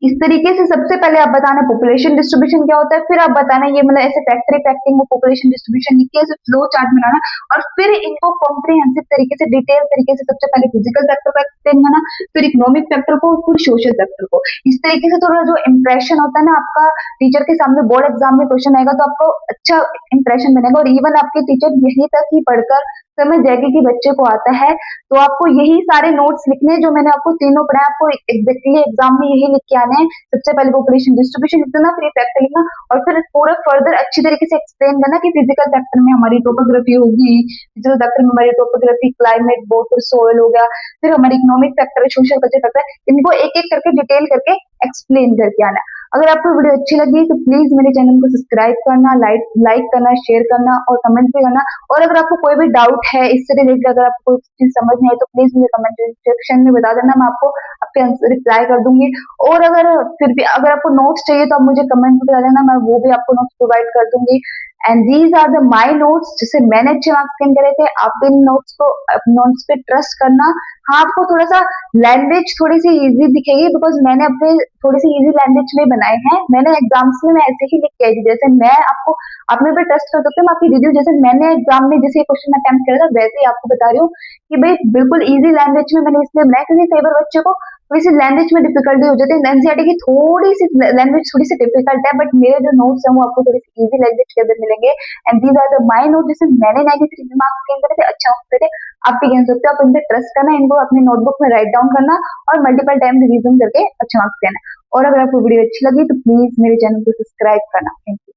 इस तरीके से सबसे पहले आप बताना पॉपुलेशन डिस्ट्रीब्यूशन क्या होता है, फिर आप बताना ये मतलब ऐसे फैक्टर इफेक्टिंग पॉपुलेशन डिस्ट्रीब्यूशन लिख के ऐसे फ्लो चार्ट बनाना, और फिर इनको कॉम्प्रिहेंसिव तरीके से, डिटेल तरीके से, सबसे पहले फिजिकल फैक्टर को एक्सप्लेन करना, फिर इकोनॉमिक फैक्टर को, फिर सोशल फैक्टर को। इस तरीके से थोड़ा जो इंप्रेशन होता है ना आपका, टीचर के सामने बोर्ड एग्जाम में क्वेश्चन आएगा तो आपको अच्छा इंप्रेशन बनेगा, और इवन आपके टीचर यही तक ही पढ़कर समझ जाएगी कि बच्चे को आता है। तो आपको यही सारे नोट्स लिखने जो मैंने आपको तीनों पढ़ाए, आपको एग्जैक्टली एग्जाम में यही लिख के आने हैं। सबसे पहले पॉपुलेशन डिस्ट्रीब्यूशन लिख देना, फिर फैक्टर लिखना, और फिर पूरा फर्दर अच्छी तरीके से एक्सप्लेन करना कि फिजिकल फैक्टर में हमारी टोपोग्राफी होगी, फिजिकल फैक्टर में हमारी टोपोग्राफी, क्लाइमेट, वाटर, सोयल हो गया, फिर हमारी economic factor, social culture factor, इनको एक एक करके डिटेल करके एक्सप्लेन करके आना। अगर आपको वीडियो अच्छी लगी तो प्लीज मेरे चैनल को सब्सक्राइब करना, लाइक करना, शेयर करना और कमेंट भी करना। और अगर आपको कोई भी डाउट है इससे रिलेटेड, अगर आपको कोई चीज समझ नहीं आई तो प्लीज मुझे कमेंट सेक्शन में बता देना, मैं आपको आपके आंसर रिप्लाई कर दूंगी। और अगर फिर भी अगर आपको नोट्स चाहिए तो आप मुझे कमेंट में बता देना, मैं वो भी आपको नोट्स प्रोवाइड कर दूंगी। And these are the my notes जिसे मैंने अच्छे मार्क्स गेन करे थे। आप इन नोट्स पे ट्रस्ट करना। हाँ, आपको थोड़ा सा लैंग्वेज थोड़ी सी इजी दिखेगी बिकॉज मैंने अपने थोड़ी सी इजी लैंग्वेज में बनाए हैं। मैंने एग्जाम्स में मैं ऐसे ही लिख के आई थी, जैसे मैं आपको अपने पे ट्रस्ट कर सकते हो। मैं आपकी दीदी हूँ, जैसे मैंने एग्जाम में जैसे क्वेश्चन अटेम्प्ट किया था वैसे ही आपको बता रही हूँ कि भाई बिल्कुल इजी लैंग्वेज में मैंने इसलिए बनाया क्योंकि कई बार बच्चे को थोड़ी सी लैंग्वेज में डिफिकल्टी हो जाती है। एनसीईआरटी की थोड़ी सी लैंग्वेज थोड़ी सी डिफिकल्ट है, बट मेरे जो नोट्स हैं वो आपको थोड़ी सी इजी लैंग्वेज के अंदर मिलेंगे। And these are the my note जिसे मैंने 93 मार्क्स गेन करे थे, अच्छा मार्क्स करे थे। आप भी गिन सकते हो। आप इन पे ट्रस्ट करना, इनको अपने नोटबुक में राइट डाउन करना और मल्टीपल टाइम रिवीजन करके अच्छे मार्क्स देना। और अगर आपको वीडियो अच्छी लगी तो प्लीज मेरे चैनल को सब्सक्राइब करना। Thank you.